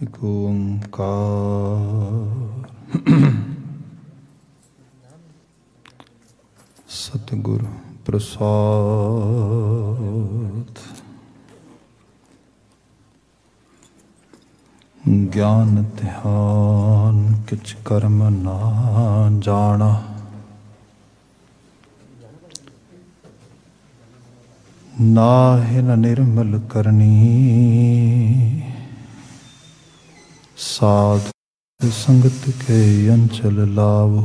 ਇੱਕ ਓੰਕਾਰ ਸਤਿਗੁਰ ਪ੍ਰਸਾਦ। ਗਿਆਨ ਧਿਆਨ ਕਿਛ ਕਰਮ ਨਾ ਜਾਣਾ, ਨਾਹਿ ਨ ਨਿਰਮਲ ਕਰਨੀ। ਸਾਧ ਸੰਗਤ ਕੇ ਅੰਚਲ ਲਾਵੋ,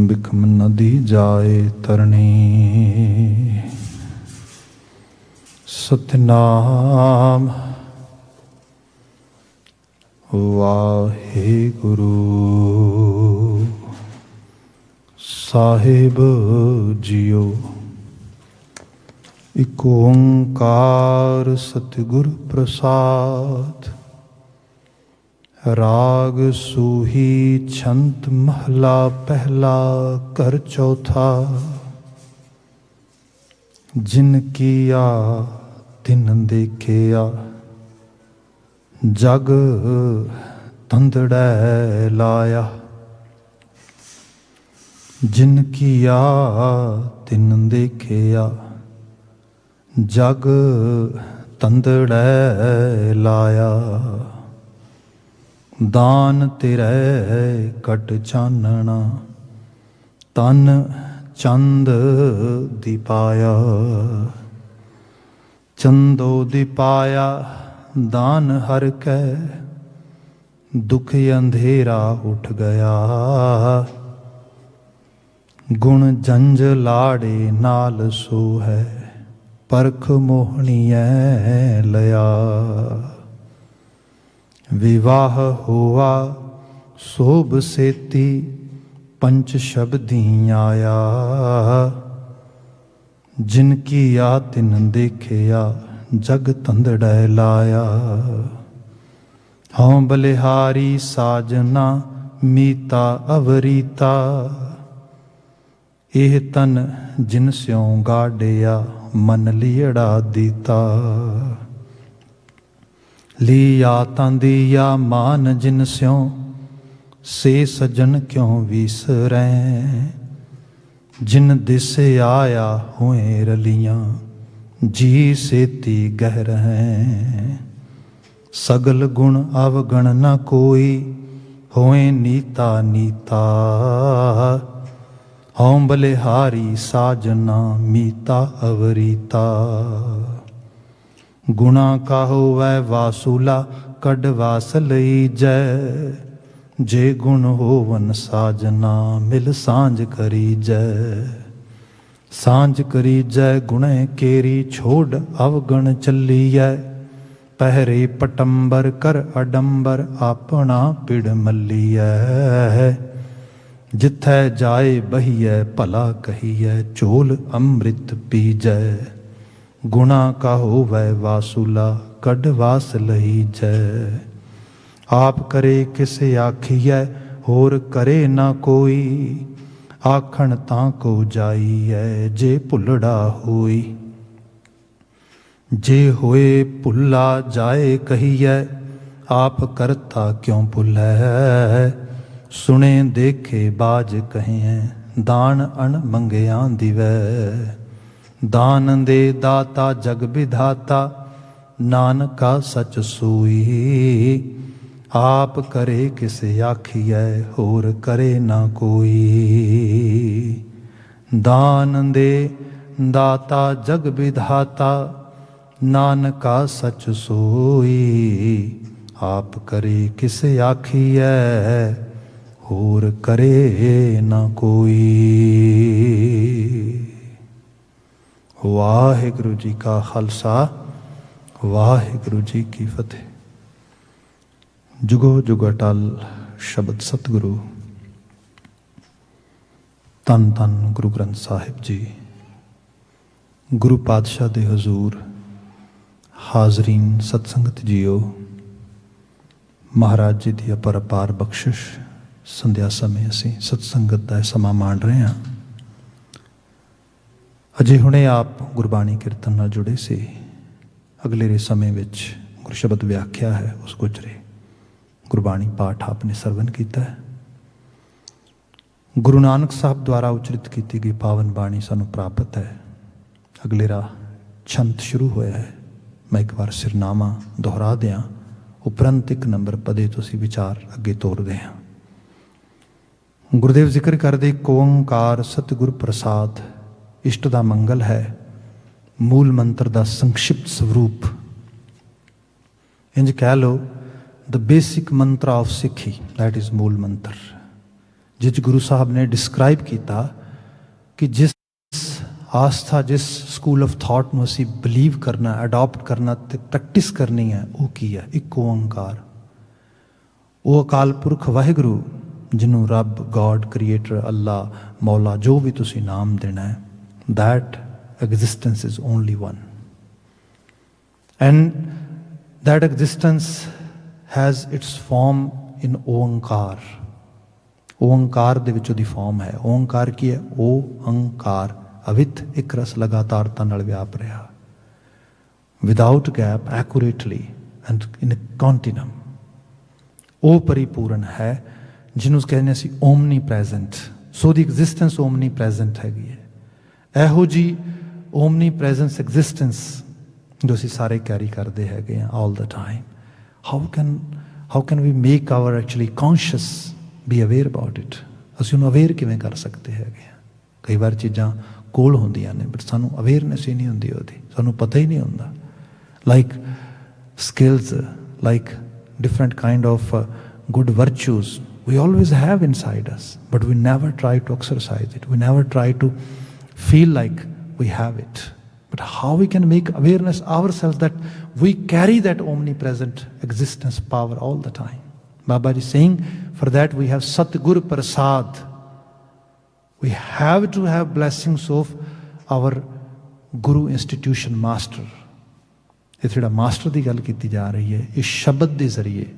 ਬਿਖਮ ਨਦੀ ਜਾਏ ਤਰਣੀ। ਸਤਿਨਾਮ ਵਾਹਿਗੁਰੂ ਸਾਹਿਬ ਜੀਓ। ਇੱਕ ਓੰਕਾਰ ਸਤਿਗੁਰ ਪ੍ਰਸਾਦ। ਰਾਗ ਸੂਹੀ ਛੰਤ ਮਹਲਾ ਪਹਿਲਾ ਘਰ ਚੌਥਾ। ਜਿਨ ਕੀਆ ਤਿਨ ਦੇਖਿਆ, ਜਗ ਤੰਦੜੈ ਲਾਇਆ। ਜਿਨ ਕੀਆ ਤਿਨ ਦੇਖਿਆ, ਜਗ ਤੰਦੜੈ ਲਾਇਆ। ਦਾਨ ਤੇਰੇ ਘਟ ਚਾਨਣਾ, ਤਨ ਚੰਦ ਦਿਪਾਇਆ। ਚੰਦੋ ਦਿਪਾਇਆ ਦਾਨ ਹਰ ਕੈ, ਦੁਖ ਅੰਧੇਰਾ ਉਠ ਗਿਆ। ਗੁਣ ਜੰਜ ਲਾੜੇ ਨਾਲ ਸੋ ਹੈ, ਪਰਖ ਮੋਹਣੀਐ ਲਿਆ। ਵਿਵਾਹ ਹੋਆ ਸੋਭ ਸੇਤੀ, ਪੰਚ ਸ਼ਬਦੀ ਆਇਆ। ਜਿਨ ਕੀਆ ਤਿਨ ਦੇਖਿਆ, ਜਗ ਤੰਦੜੈ ਲਾਇਆ। ਹਉ ਬਲਿਹਾਰੀ ਸਾਜਨਾ, ਮੀਤਾ ਅਵਰੀਤਾ। ਇਹ ਤਨ ਜਿਨ ਸਿਉ ਗਾੜਿਆ, ਮਨ ਲੀੜਾ ਦੀਤਾ। ਲੀਆ ਤਾਂ ਦੀਆ ਮਾਨ ਜਿਨ ਸਿਉ, ਸੇ ਸਜਣ ਕਿਉ ਵੀਸਰੈ। ਜਿਨ ਦਿਸ ਆਇਆ ਹੋਏ ਰਲੀਆਂ, ਜੀ ਸੇਤੀ ਗਹਿ ਰਹੈ। ਸਗਲ ਗੁਣ ਅਵਗਣ ਨ ਕੋਈ, ਹੋਏ ਨੀਤਾ ਨੀਤਾ। ਹਉ ਬਲਿਹਾਰੀ ਸਾਜਨਾ, ਮੀਤਾ ਅਵਰੀਤਾ। ਗੁਣਾ ਕਾ ਹੋਵੈ ਵਾਸੂਲਾ, ਕੱਢ ਵਾਸ ਲਈਜੈ। ਜੇ ਗੁਣ ਹੋਵਨ ਸਾਜਨਾ, ਮਿਲ ਸਾਂਝ ਕਰੀਜੈ। ਸਾਂਝ ਕਰੀਜੈ ਗੁਣੈ ਕੇਰੀ, ਛੋੜ ਅਵਗਣ ਚੱਲੀਐ। ਪਹਿਰੇ ਪਟੰਬਰ ਕਰ ਅਡੰਬਰ, ਆਪਣਾ ਪਿੜ ਮੱਲੀਐ। ਜਿਥੈ ਜਾਏ ਬਹੀਐ ਭਲਾ ਕਹੀਐ, ਝੋਲ ਅੰਮ੍ਰਿਤ ਪੀਜੈ। ਗੁਣਾ ਕਾ ਹੋਵੈ ਵਾਸੂਲਾ, ਕੱਢ ਵਾਸ ਲਈਜੈ। ਆਪ ਕਰੇ ਕਿਸ ਆਖੀਐ, ਹੋਰ ਕਰੇ ਨਾ ਕੋਈ। ਆਖਣ ਤਾਂ ਕੋ ਜਾਈਐ, ਜੇ ਭੁੱਲੜਾ ਹੋਈ। ਜੇ ਹੋਏ ਭੁੱਲਾ ਜਾਏ ਕਹੀਐ, ਆਪ ਕਰਤਾ ਕਿਉ ਭੁੱਲੈ। ਸੁਣੇ ਦੇਖੇ ਬਾਜ ਕਹੀਐ, ਦਾਨ ਅਣ ਮੰਗਿਆਂ ਦਿਵੈ। ਦਾਨ ਦੇ ਦਾਤਾ ਜਗ ਵਿਧਾਤਾ, ਨਾਨਕਾ ਸਚ ਸੋਈ। ਆਪ ਕਰੇ ਕਿਸ ਆਖੀਐ, ਹੋਰ ਕਰੇ ਨਾ ਕੋਈ। ਦਾਨ ਦੇ ਦਾਤਾ ਜਗ ਵਿਧਾਤਾ, ਨਾਨਕਾ ਸਚ ਸੋਈ। ਆਪ ਕਰੇ ਕਿਸ ਆਖੀਐ, ਹੋਰ ਕਰੇ ਨਾ ਕੋਈ। ਵਾਹਿਗੁਰੂ ਜੀ ਕਾ ਖਾਲਸਾ, ਵਾਹਿਗੁਰੂ ਜੀ ਕੀ ਫਤਿਹ। ਜੁਗੋ ਜੁਗ ਅਟਲ ਸ਼ਬਦ ਸਤਿਗੁਰੂ। ਧੰਨ ਧੰਨ ਗੁਰੂ ਗ੍ਰੰਥ ਸਾਹਿਬ ਜੀ। ਗੁਰੂ ਪਾਤਸ਼ਾਹ ਦੇ ਹਜ਼ੂਰ ਹਾਜ਼ਰੀਨ ਸਤਸੰਗਤ ਜੀਓ, ਮਹਾਰਾਜ ਜੀ ਦੀ ਅਪਰਪਾਰ ਬਖਸ਼ਿਸ਼। ਸੰਧਿਆ ਸਮੇਂ ਅਸੀਂ ਸਤਸੰਗਤ ਦਾ ਸਮਾਂ ਮਾਣ ਰਹੇ ਹਾਂ। ਅਜੇ ਹੁਣੇ ਆਪ ਗੁਰਬਾਣੀ ਕੀਰਤਨ ਨਾਲ ਜੁੜੇ ਸੀ। ਅਗਲੇਰੇ ਸਮੇਂ ਵਿੱਚ गुरशबद व्याख्या है उस गुजरे गुरबाणी पाठ आपने सरवण किया है। गुरु नानक साहब द्वारा उचरित की गई पावन बाणी सानू प्राप्त है। अगलेरा छंत शुरू होया है, मैं एक बार सिरनामा दोहरा दियाँ, उपरंत एक नंबर पदे तो असीं विचार अगे तोरदे हां। गुरुदेव जिक्र करदे ओंकार सतगुर प्रसाद इष्ट दा मंगल है, मूल मंत्र दा संक्षिप्त स्वरूप। इंज कह लो द बेसिक मंत्र ऑफ सिक्खी, दैट इज मूल मंत्र, जिस गुरु साहब ने डिस्क्राइब किया कि जिस आस्था जिस स्कूल ऑफ थॉट में असी बिलीव करना, अडॉप्ट करना ते प्रैक्टिस करनी है, वो की है एक ओंकार। वो अकाल पुरख वाहिगुरु जिन्हों रब गॉड क्रिएटर अल्लाह मौला जो भी तुसी नाम देना है, that existence is only one and that existence has its form in Onkar. Onkar दे विच ओहदी फॉर्म है। ओंकार की है? ओ अंकार, अवित एक रस लगातारता नाल व्याप रहा, without gap, accurately and in continuum. ओ परिपूर्ण है जिन्हों कहने असीं omnipresent. So the existence omnipresent हैगी है। एहो जी ओमनी प्रैजेंस एग्जिस्टेंस जो असीं सारे कैरी करते हैं all the time. How can we make our actually conscious be aware about it? असीं उन्हें अवेयर किवें कर सकते हैं? कई बार चीज़ां कोल होंदियां ने बट सानू अवेयरनेस ही नहीं होंदी, ओहदी सानू पता ही नहीं होंदा। Like skills, like different kind of good virtues we always have inside us, but we never try to exercise it. We never try to feel like we have it. But how we can make awareness ourselves that we carry that omnipresent existence power all the time? Baba ji saying, for that we have Satguru Prasad. We have to have blessings of our Guru institution master. ये थोड़ा master की गल की जा रही है, इस शब्द के जरिए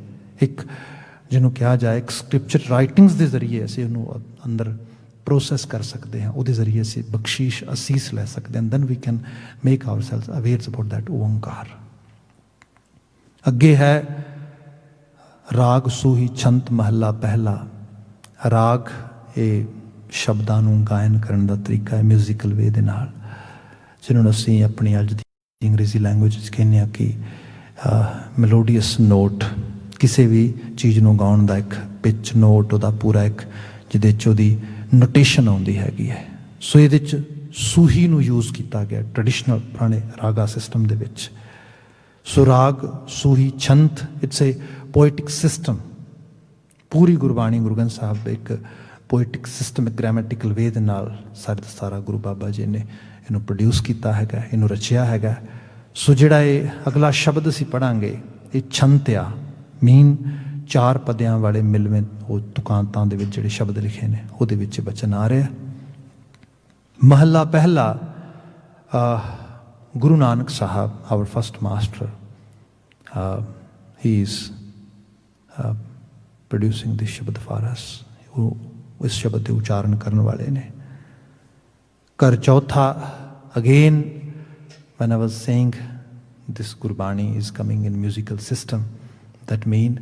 एक जिन्हों कहा जाए एक स्क्रिप्चर राइटिंग्स के जरिए असीं उन्होंने अंदर प्रोसैस कर सकते हैं, वो जरिए असीं बख्शीश असीस लै सकते हैं। Then we can make ourselves aware about that Onkar. अगे है राग सूही छंत महला पहला। राग ये शब्दां नूं गायन करने का तरीका है म्यूजिकल वे दे नाल, जिन्होंने असीं अपनी अज दी अंग्रेजी लैंग्वेज कहने कि मेलोडियस नोट। किसी भी चीज़ को गाउन का एक पिच नोट वह पूरा एक जिहदे नोटेशन आती हैगी है। सो ये सूही नूं यूज़ किया गया ट्रेडिशनल पुराने रागा सिस्टम दे विच। सो राग सूही छंत इट्स ए पोएटिक सिस्टम। पूरी गुरबाणी गुरु ग्रंथ साहब एक पोएटिक सिस्टम एक ग्रामेटिकल वे दे नाल सारा गुरु बाबा जी ने इनू प्रोड्यूस किया है, इनू रचिया है। सो जिहड़ा ये अगला शब्द असीं पढ़ांगे ये छंत आ, मीन चार पद्यां वाले मिलवें वो तुकांतां दे विच जिहड़े शब्द लिखे ने उहदे विच बचन आ रहा। महला पहला Guru Nanak Sahib our first master, he is producing this shabad for us. वो इस शब्द के उच्चारण करने वाले ने। कर चौथा again when I was saying this Gurbani is coming in musical system, that mean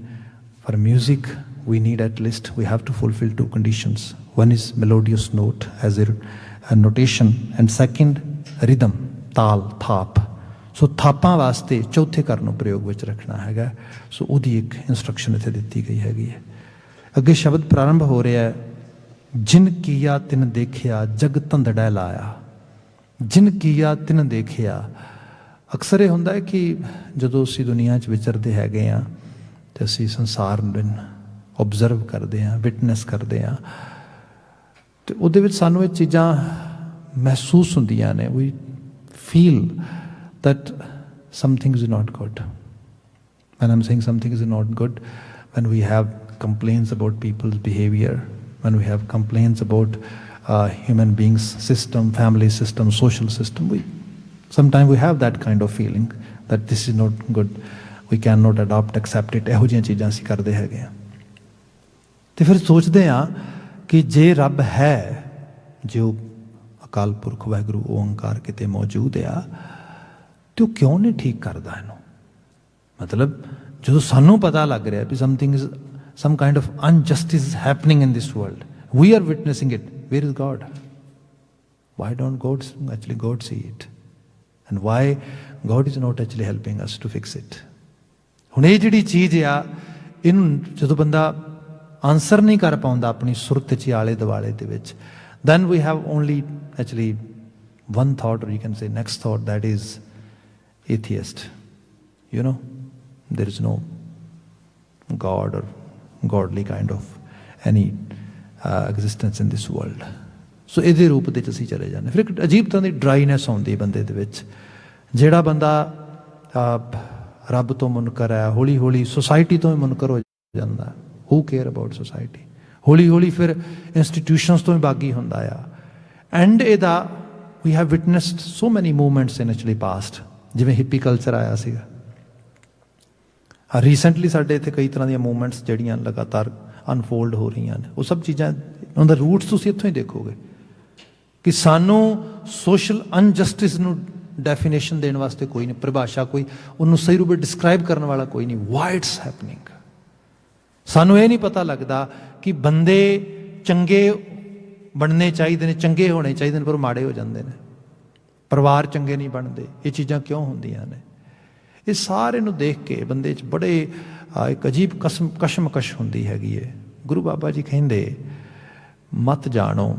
for music we need at least we have to fulfill two conditions. One is melodious note as a notation and second rhythm ताल थाप। सो थापां वास्ते चौथे घर नूं प्रयोग विच रखना हैगा। सो उहदी एक इंस्ट्रक्शन इत्थे दित्ती गई हैगी है। अगे शब्द प्रारंभ हो रहा है, जिन किया तिन देखिया जग धंधड़ा लाया। जिन किया तिन देखिया। अक्सर ये हुंदा है कि जदों असीं दुनिया च विचरदे हैगे आ तो असी संसार दिन ऑबजर्व करते हैं, विटनैस करते हैं, तो उहदे विच सानूं ये चीज़ां महसूस होंदियां ने। We feel that something is not good. When I am saying something is not good, when we have complaints about people's behaviour, when we have complaints about human beings system, family system, social system, we sometime we have that kind of feeling that this is not good, we can not adopt accept it. इहो जिहियां चीज़ां असीं करदे हैगे आ। तो फिर सोचते हैं कि जे रब है, जो अकाल पुरख वाहिगुरू ओंकार किते मौजूद आ, तो क्यों नहीं ठीक करदा इनू? मतलब जो सानू पता लग रहा है भी something is some kind of injustice is happening in this world, we are witnessing it, where is God? Why don't God see it? And why God is not actually helping us to fix it? ਹੁਣ ਇਹ ਜਿਹੜੀ ਚੀਜ਼ ਆ ਇਹਨੂੰ ਜਦੋਂ ਬੰਦਾ answer ਨਹੀਂ ਕਰ ਪਾਉਂਦਾ ਆਪਣੀ ਸੁਰਤ 'ਚ ਆਲੇ ਦੁਆਲੇ ਦੇ ਵਿੱਚ, then we have only actually one thought, or you can say next thought, that is atheist. You know, there is no God or godly kind of any existence in this world. ਸੋ ਇਹਦੇ ਰੂਪ ਦੇ 'ਚ ਅਸੀਂ ਚਲੇ ਜਾਂਦੇ। ਫਿਰ ਇੱਕ ਅਜੀਬ ਤਰ੍ਹਾਂ ਦੀ ਡਰਾਈਨੈਸ ਆਉਂਦੀ ਬੰਦੇ ਦੇ ਵਿੱਚ। ਜਿਹੜਾ ਬੰਦਾ ਰੱਬ ਤੋਂ ਮੁਨਕਰ ਹੈ, ਹੌਲੀ ਹੌਲੀ ਸੁਸਾਇਟੀ ਤੋਂ ਵੀ ਮੁਨਕਰ ਹੋ ਜਾਂਦਾ। ਹੂ ਕੇਅਰ ਅਬਾਊਟ ਸੁਸਾਇਟੀ। ਹੌਲੀ ਹੌਲੀ ਫਿਰ ਇੰਸਟੀਟਿਊਸ਼ਨਸ ਤੋਂ ਵੀ ਬਾਗੀ ਹੁੰਦਾ ਆ। ਐਂਡ ਇਹਦਾ ਵੀ ਹੈਵ ਵਿਟਨੈਸਡ ਸੋ ਮੈਨੀ ਮੂਵਮੈਂਟਸ ਇਨ ਐਕਚੁਅਲੀ ਪਾਸਟ, ਜਿਵੇਂ ਹਿੱਪੀ ਕਲਚਰ ਆਇਆ ਸੀਗਾ। ਰੀਸੈਂਟਲੀ ਸਾਡੇ ਇੱਥੇ ਕਈ ਤਰ੍ਹਾਂ ਦੀਆਂ ਮੂਵਮੈਂਟਸ ਜਿਹੜੀਆਂ ਲਗਾਤਾਰ ਅਨਫੋਲਡ ਹੋ ਰਹੀਆਂ ਨੇ, ਉਹ ਸਭ ਚੀਜ਼ਾਂ ਉਹਨਾਂ ਦਾ ਰੂਟਸ ਤੁਸੀਂ ਇੱਥੋਂ ਹੀ ਦੇਖੋਗੇ ਕਿ ਸਾਨੂੰ ਸੋਸ਼ਲ ਅਨਜਸਟਿਸ ਨੂੰ ਡੈਫੀਨੇਸ਼ਨ ਦੇਣ ਵਾਸਤੇ ਕੋਈ ਨਹੀਂ, ਪਰਿਭਾਸ਼ਾ ਕੋਈ, ਉਹਨੂੰ ਸਹੀ ਰੂਪ ਵਿੱਚ ਡਿਸਕ੍ਰਾਈਬ ਕਰਨ ਵਾਲਾ ਕੋਈ ਨਹੀਂ। Y it's happening. ਸਾਨੂੰ ਇਹ ਨਹੀਂ ਪਤਾ ਲੱਗਦਾ ਕਿ ਬੰਦੇ ਚੰਗੇ ਬਣਨੇ ਚਾਹੀਦੇ ਨੇ, ਚੰਗੇ ਹੋਣੇ ਚਾਹੀਦੇ ਨੇ, ਪਰ ਮਾੜੇ ਹੋ ਜਾਂਦੇ ਨੇ। ਪਰਿਵਾਰ ਚੰਗੇ ਨਹੀਂ ਬਣਦੇ। ਇਹ ਚੀਜ਼ਾਂ ਕਿਉਂ ਹੁੰਦੀਆਂ ਨੇ? ਇਹ ਸਾਰੇ ਨੂੰ ਦੇਖ ਕੇ ਬੰਦੇ 'ਚ ਬੜੇ ਇੱਕ ਅਜੀਬ ਕਸ਼ਮਕਸ਼ ਹੁੰਦੀ ਹੈਗੀ ਹੈ। ਗੁਰੂ ਬਾਬਾ ਜੀ ਕਹਿੰਦੇ ਮਤ ਜਾਣੋ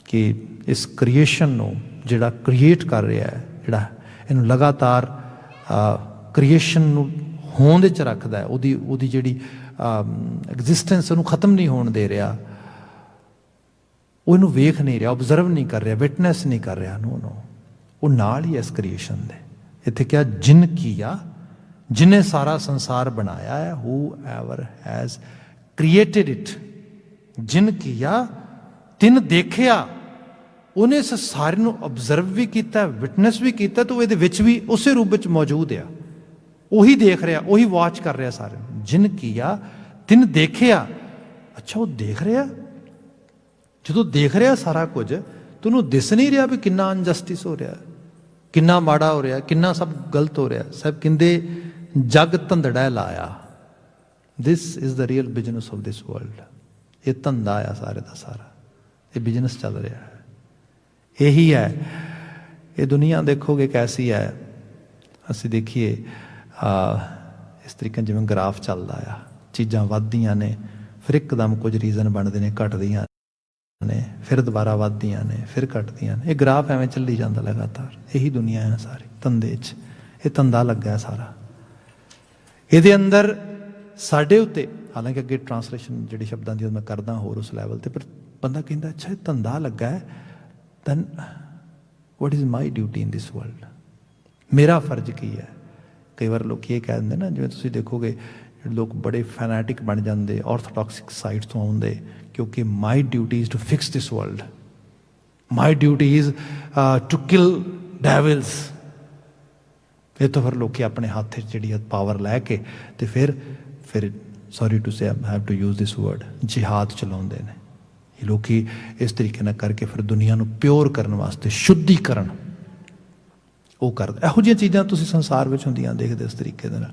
ਕਿ ਇਸ ਕ੍ਰੀਏਸ਼ਨ ਨੂੰ ਜਿਹੜਾ ਕ੍ਰੀਏਟ ਕਰ ਰਿਹਾ ਹੈ, ਜਿਹੜਾ ਇਹਨੂੰ ਲਗਾਤਾਰ ਕ੍ਰੀਏਸ਼ਨ ਨੂੰ ਹੋਂਦ 'ਚ ਰੱਖਦਾ, ਉਹਦੀ ਜਿਹੜੀ ਐਗਜ਼ਿਸਟੈਂਸ ਉਹਨੂੰ ਖ਼ਤਮ ਨਹੀਂ ਹੋਣ ਦੇ ਰਿਹਾ, ਉਹ ਇਹਨੂੰ ਵੇਖ ਨਹੀਂ ਰਿਹਾ, ਓਬਜ਼ਰਵ ਨਹੀਂ ਕਰ ਰਿਹਾ, ਵਿਟਨੈਸ ਨਹੀਂ ਕਰ ਰਿਹਾ ਉਹਨੂੰ, ਉਹ ਨਾਲ ਹੀ ਇਸ ਕ੍ਰੀਏਸ਼ਨ ਦੇ। ਇੱਥੇ ਕਿਹਾ ਜਿਨ ਕੀਆ, ਜਿਹਨੇ ਸਾਰਾ ਸੰਸਾਰ ਬਣਾਇਆ ਹੈ, ਹੂ ਐਵਰ ਹੈਜ਼ ਕ੍ਰੀਏਟਿਡ ਇਟ, ਜਿਨ ਕੀਆ, ਤਿਨ ਦੇਖਿਆ, ਉਹਨੇ ਇਸ ਸਾਰੇ ਨੂੰ ਓਬਜ਼ਰਵ ਵੀ ਕੀਤਾ, ਵਿਟਨੈਸ ਵੀ ਕੀਤਾ, ਤੇ ਉਹ ਇਹਦੇ ਵਿੱਚ ਵੀ ਉਸੇ ਰੂਪ ਵਿੱਚ ਮੌਜੂਦ ਆ। ਉਹੀ ਦੇਖ ਰਿਹਾ, ਉਹੀ ਵਾਚ ਕਰ ਰਿਹਾ ਸਾਰੇ ਨੂੰ। ਜਿਨ ਕੀਆ ਤਿਨ ਦੇਖਿਆ। ਅੱਛਾ, ਉਹ ਦੇਖ ਰਿਹਾ। ਜਦੋਂ ਦੇਖ ਰਿਹਾ ਸਾਰਾ ਕੁਝ, ਤੁਹਾਨੂੰ ਦਿਸ ਨਹੀਂ ਰਿਹਾ ਵੀ ਕਿੰਨਾ ਅਨਜਸਟਿਸ ਹੋ ਰਿਹਾ, ਕਿੰਨਾ ਮਾੜਾ ਹੋ ਰਿਹਾ, ਕਿੰਨਾ ਸਭ ਗਲਤ ਹੋ ਰਿਹਾ। ਸਭ ਕਹਿੰਦੇ ਜਗ ਧੰਦੜਾ ਲਾਇਆ। This is the real business of this world. ਇਹ ਧੰਦਾ ਆ ਸਾਰੇ ਦਾ ਸਾਰਾ, ਇਹ ਬਿਜ਼ਨਸ ਚੱਲ ਰਿਹਾ ਹੈ। ਇਹੀ ਹੈ ਇਹ ਦੁਨੀਆ। ਦੇਖੋਗੇ ਕੈਸੀ ਹੈ। ਅਸੀਂ ਦੇਖੀਏ ਇਸ ਤਰੀਕੇ ਜਿਵੇਂ ਗ੍ਰਾਫ ਚੱਲਦਾ ਆ, ਚੀਜ਼ਾਂ ਵੱਧਦੀਆਂ ਨੇ, ਫਿਰ ਇੱਕਦਮ ਕੁਝ ਰੀਜ਼ਨ ਬਣਦੇ ਨੇ, ਘਟਦੀਆਂ ਨੇ, ਫਿਰ ਦੁਬਾਰਾ ਵੱਧਦੀਆਂ ਨੇ, ਫਿਰ ਘਟਦੀਆਂ ਨੇ। ਇਹ ਗ੍ਰਾਫ ਐਵੇਂ ਚੱਲੀ ਜਾਂਦਾ ਲਗਾਤਾਰ। ਇਹੀ ਦੁਨੀਆ ਹੈ ਸਾਰੀ ਧੰਦੇ 'ਚ। ਇਹ ਧੰਦਾ ਲੱਗਾ ਸਾਰਾ। ਇਹਦੇ ਅੰਦਰ ਸਾਡੇ ਉੱਤੇ, ਹਾਲਾਂਕਿ ਅੱਗੇ ਟਰਾਂਸਲੇਸ਼ਨ ਜਿਹੜੀ ਸ਼ਬਦਾਂ ਦੀ ਉਹ ਮੈਂ ਕਰਦਾ ਹੋਰ ਉਸ ਲੈਵਲ 'ਤੇ, ਪਰ ਬੰਦਾ ਕਹਿੰਦਾ ਅੱਛਾ ਇਹ ਧੰਦਾ ਲੱਗਾ ਹੈ, then what is my duty in this world. ਮੇਰਾ ਫਰਜ਼ ਕੀ ਹੈ? ਕਈ ਵਾਰ ਲੋਕ ਇਹ ਕਹਿ ਦਿੰਦੇ ਨਾ, ਜਿਵੇਂ ਤੁਸੀਂ ਦੇਖੋਗੇ ਲੋਕ ਬੜੇ ਫੈਨੈਟਿਕ ਬਣ ਜਾਂਦੇ, ਆਰਥੋਡੌਕਸਿਕ ਸਾਈਡ ਤੋਂ ਆਉਂਦੇ, ਕਿਉਂਕਿ my duty is to fix this world, my duty is to kill devils. ਇਹ ਤਾਂ ਫਿਰ ਲੋਕ ਆਪਣੇ ਹੱਥ 'ਚ ਜਿਹੜੀ ਪਾਵਰ ਲੈ ਕੇ ਤੇ ਫਿਰ sorry to say I have to use this word, ਜਿਹਾਦ ਚਲਾਉਂਦੇ ਨੇ। ਇਹ ਲੋਕ ਇਸ ਤਰੀਕੇ ਨਾਲ ਕਰਕੇ ਫਿਰ ਦੁਨੀਆ ਨੂੰ ਪਿਓਰ ਕਰਨ ਵਾਸਤੇ, ਸ਼ੁੱਧੀਕਰਨ ਉਹ ਕਰਦੇ। ਇਹੋ ਜਿਹੀਆਂ ਚੀਜ਼ਾਂ ਤੁਸੀਂ ਸੰਸਾਰ ਵਿੱਚ ਹੁੰਦੀਆਂ ਦੇਖਦੇ ਇਸ ਤਰੀਕੇ ਦੇ ਨਾਲ।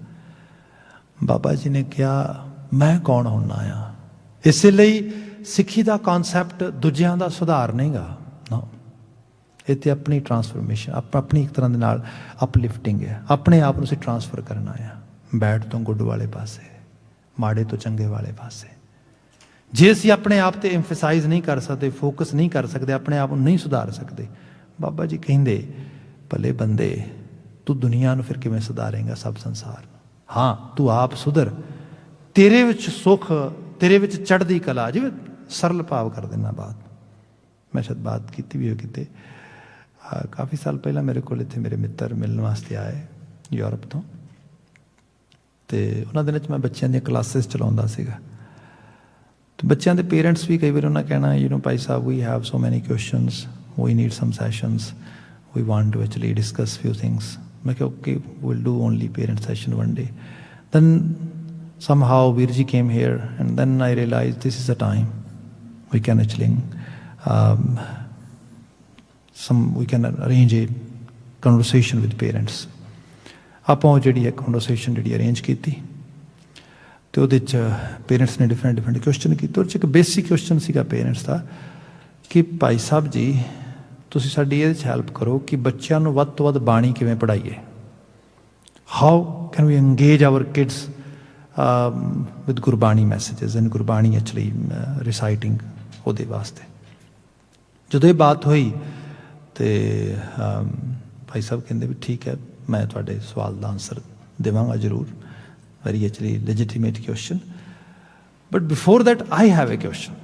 ਬਾਬਾ ਜੀ ਨੇ ਕਿਹਾ ਮੈਂ ਕੌਣ ਹੁੰਨਾ ਆ। ਇਸੇ ਲਈ ਸਿੱਖੀ ਦਾ ਕਨਸੈਪਟ ਦੂਜਿਆਂ ਦਾ ਸੁਧਾਰ ਨਹੀਂਗਾ ਨਾ, ਇਹ ਤੇ ਆਪਣੀ ਟਰਾਂਸਫਰਮੇਸ਼ਨ, ਆਪਣੀ ਇੱਕ ਤਰ੍ਹਾਂ ਦੇ ਨਾਲ ਅਪਲਿਫਟਿੰਗ ਹੈ। ਆਪਣੇ ਆਪ ਨੂੰ ਅਸੀਂ ਟਰਾਂਸਫਰ ਕਰਨਾ ਆ, ਬੈਡ ਤੋਂ ਗੁੱਡ ਵਾਲੇ ਪਾਸੇ, ਮਾੜੇ ਤੋਂ ਚੰਗੇ ਵਾਲੇ ਪਾਸੇ। ਜੇ ਅਸੀਂ ਆਪਣੇ ਆਪ ਤੇ ਐਮਫਸਾਈਜ਼ ਨਹੀਂ ਕਰ ਸਕਦੇ, ਫੋਕਸ ਨਹੀਂ ਕਰ ਸਕਦੇ, ਆਪਣੇ ਆਪ ਨੂੰ ਨਹੀਂ ਸੁਧਾਰ ਸਕਦੇ, ਬਾਬਾ ਜੀ ਕਹਿੰਦੇ ਭਲੇ ਬੰਦੇ ਤੂੰ ਦੁਨੀਆ ਨੂੰ ਫਿਰ ਕਿਵੇਂ ਸੁਧਾਰੇਂਗਾ, ਸਭ ਸੰਸਾਰ ਨੂੰ। ਹਾਂ, ਤੂੰ ਆਪ ਸੁਧਰ, ਤੇਰੇ ਵਿੱਚ ਸੁੱਖ, ਤੇਰੇ ਵਿੱਚ ਚੜ੍ਹਦੀ ਕਲਾ। ਜਿਵੇਂ ਸਰਲ ਭਾਵ ਕਰ ਦੇਣਾ ਬਾਤ, ਮੈਂ ਸ਼ਾਇਦ ਬਾਤ ਕੀਤੀ ਵੀ ਹੋ ਕਿਤੇ। ਕਾਫੀ ਸਾਲ ਪਹਿਲਾਂ ਮੇਰੇ ਕੋਲ ਇੱਥੇ ਮੇਰੇ ਮਿੱਤਰ ਮਿਲਣ ਵਾਸਤੇ ਆਏ ਯੂਰਪ ਤੋਂ, ਅਤੇ ਉਹਨਾਂ ਦਿਨਾਂ 'ਚ ਮੈਂ ਬੱਚਿਆਂ ਦੀਆਂ ਕਲਾਸਿਸ ਚਲਾਉਂਦਾ ਸੀਗਾ। ਅਤੇ ਬੱਚਿਆਂ ਦੇ ਪੇਰੈਂਟਸ ਵੀ ਕਈ ਵਾਰ ਉਹਨਾਂ ਕਹਿਣਾ, you know Bhai Sahib, we have so many questions, we need some sessions, we want to actually discuss few things. I said, okay, we'll do only parent session one day. Then somehow Virji came here, and then I realized this is the time we can actually we can arrange a conversation with parents. ਆਪਾਂ ਉਹ ਜਿਹੜੀ ਇੱਕ conversation ਜਿਹੜੀ arrange ਕੀਤੀ ਤੇ ਉਹਦੇ 'ਚ parents ਨੇ ਡਿਫਰੈਂਟ ਕੁਐਸਚਨ ਕੀਤੇ। ਉਹਦੇ 'ਚ ਇੱਕ ਬੇਸਿਕ ਕੁਐਸਚਨ ਸੀਗਾ ਪੇਰੈਂਟਸ ਦਾ ਕਿ ਭਾਈ ਸਾਹਿਬ ਜੀ ਤੁਸੀਂ ਸਾਡੀ ਇਹਦੇ 'ਚ ਹੈਲਪ ਕਰੋ ਕਿ ਬੱਚਿਆਂ ਨੂੰ ਵੱਧ ਤੋਂ ਵੱਧ ਬਾਣੀ ਕਿਵੇਂ ਪੜ੍ਹਾਈਏ। How can we engage our kids with Gurbani messages and Gurbani actually reciting ਉਹਦੇ ਵਾਸਤੇ। ਜਦੋਂ ਇਹ ਬਾਤ ਹੋਈ ਤੇ ਭਾਈ ਸਾਹਿਬ ਕਹਿੰਦੇ ਵੀ ਠੀਕ ਹੈ ਮੈਂ ਤੁਹਾਡੇ ਸਵਾਲ ਦਾ ਆਨਸਰ ਦੇਵਾਂਗਾ ਜ਼ਰੂਰ। Very actually legitimate question but before that I have a question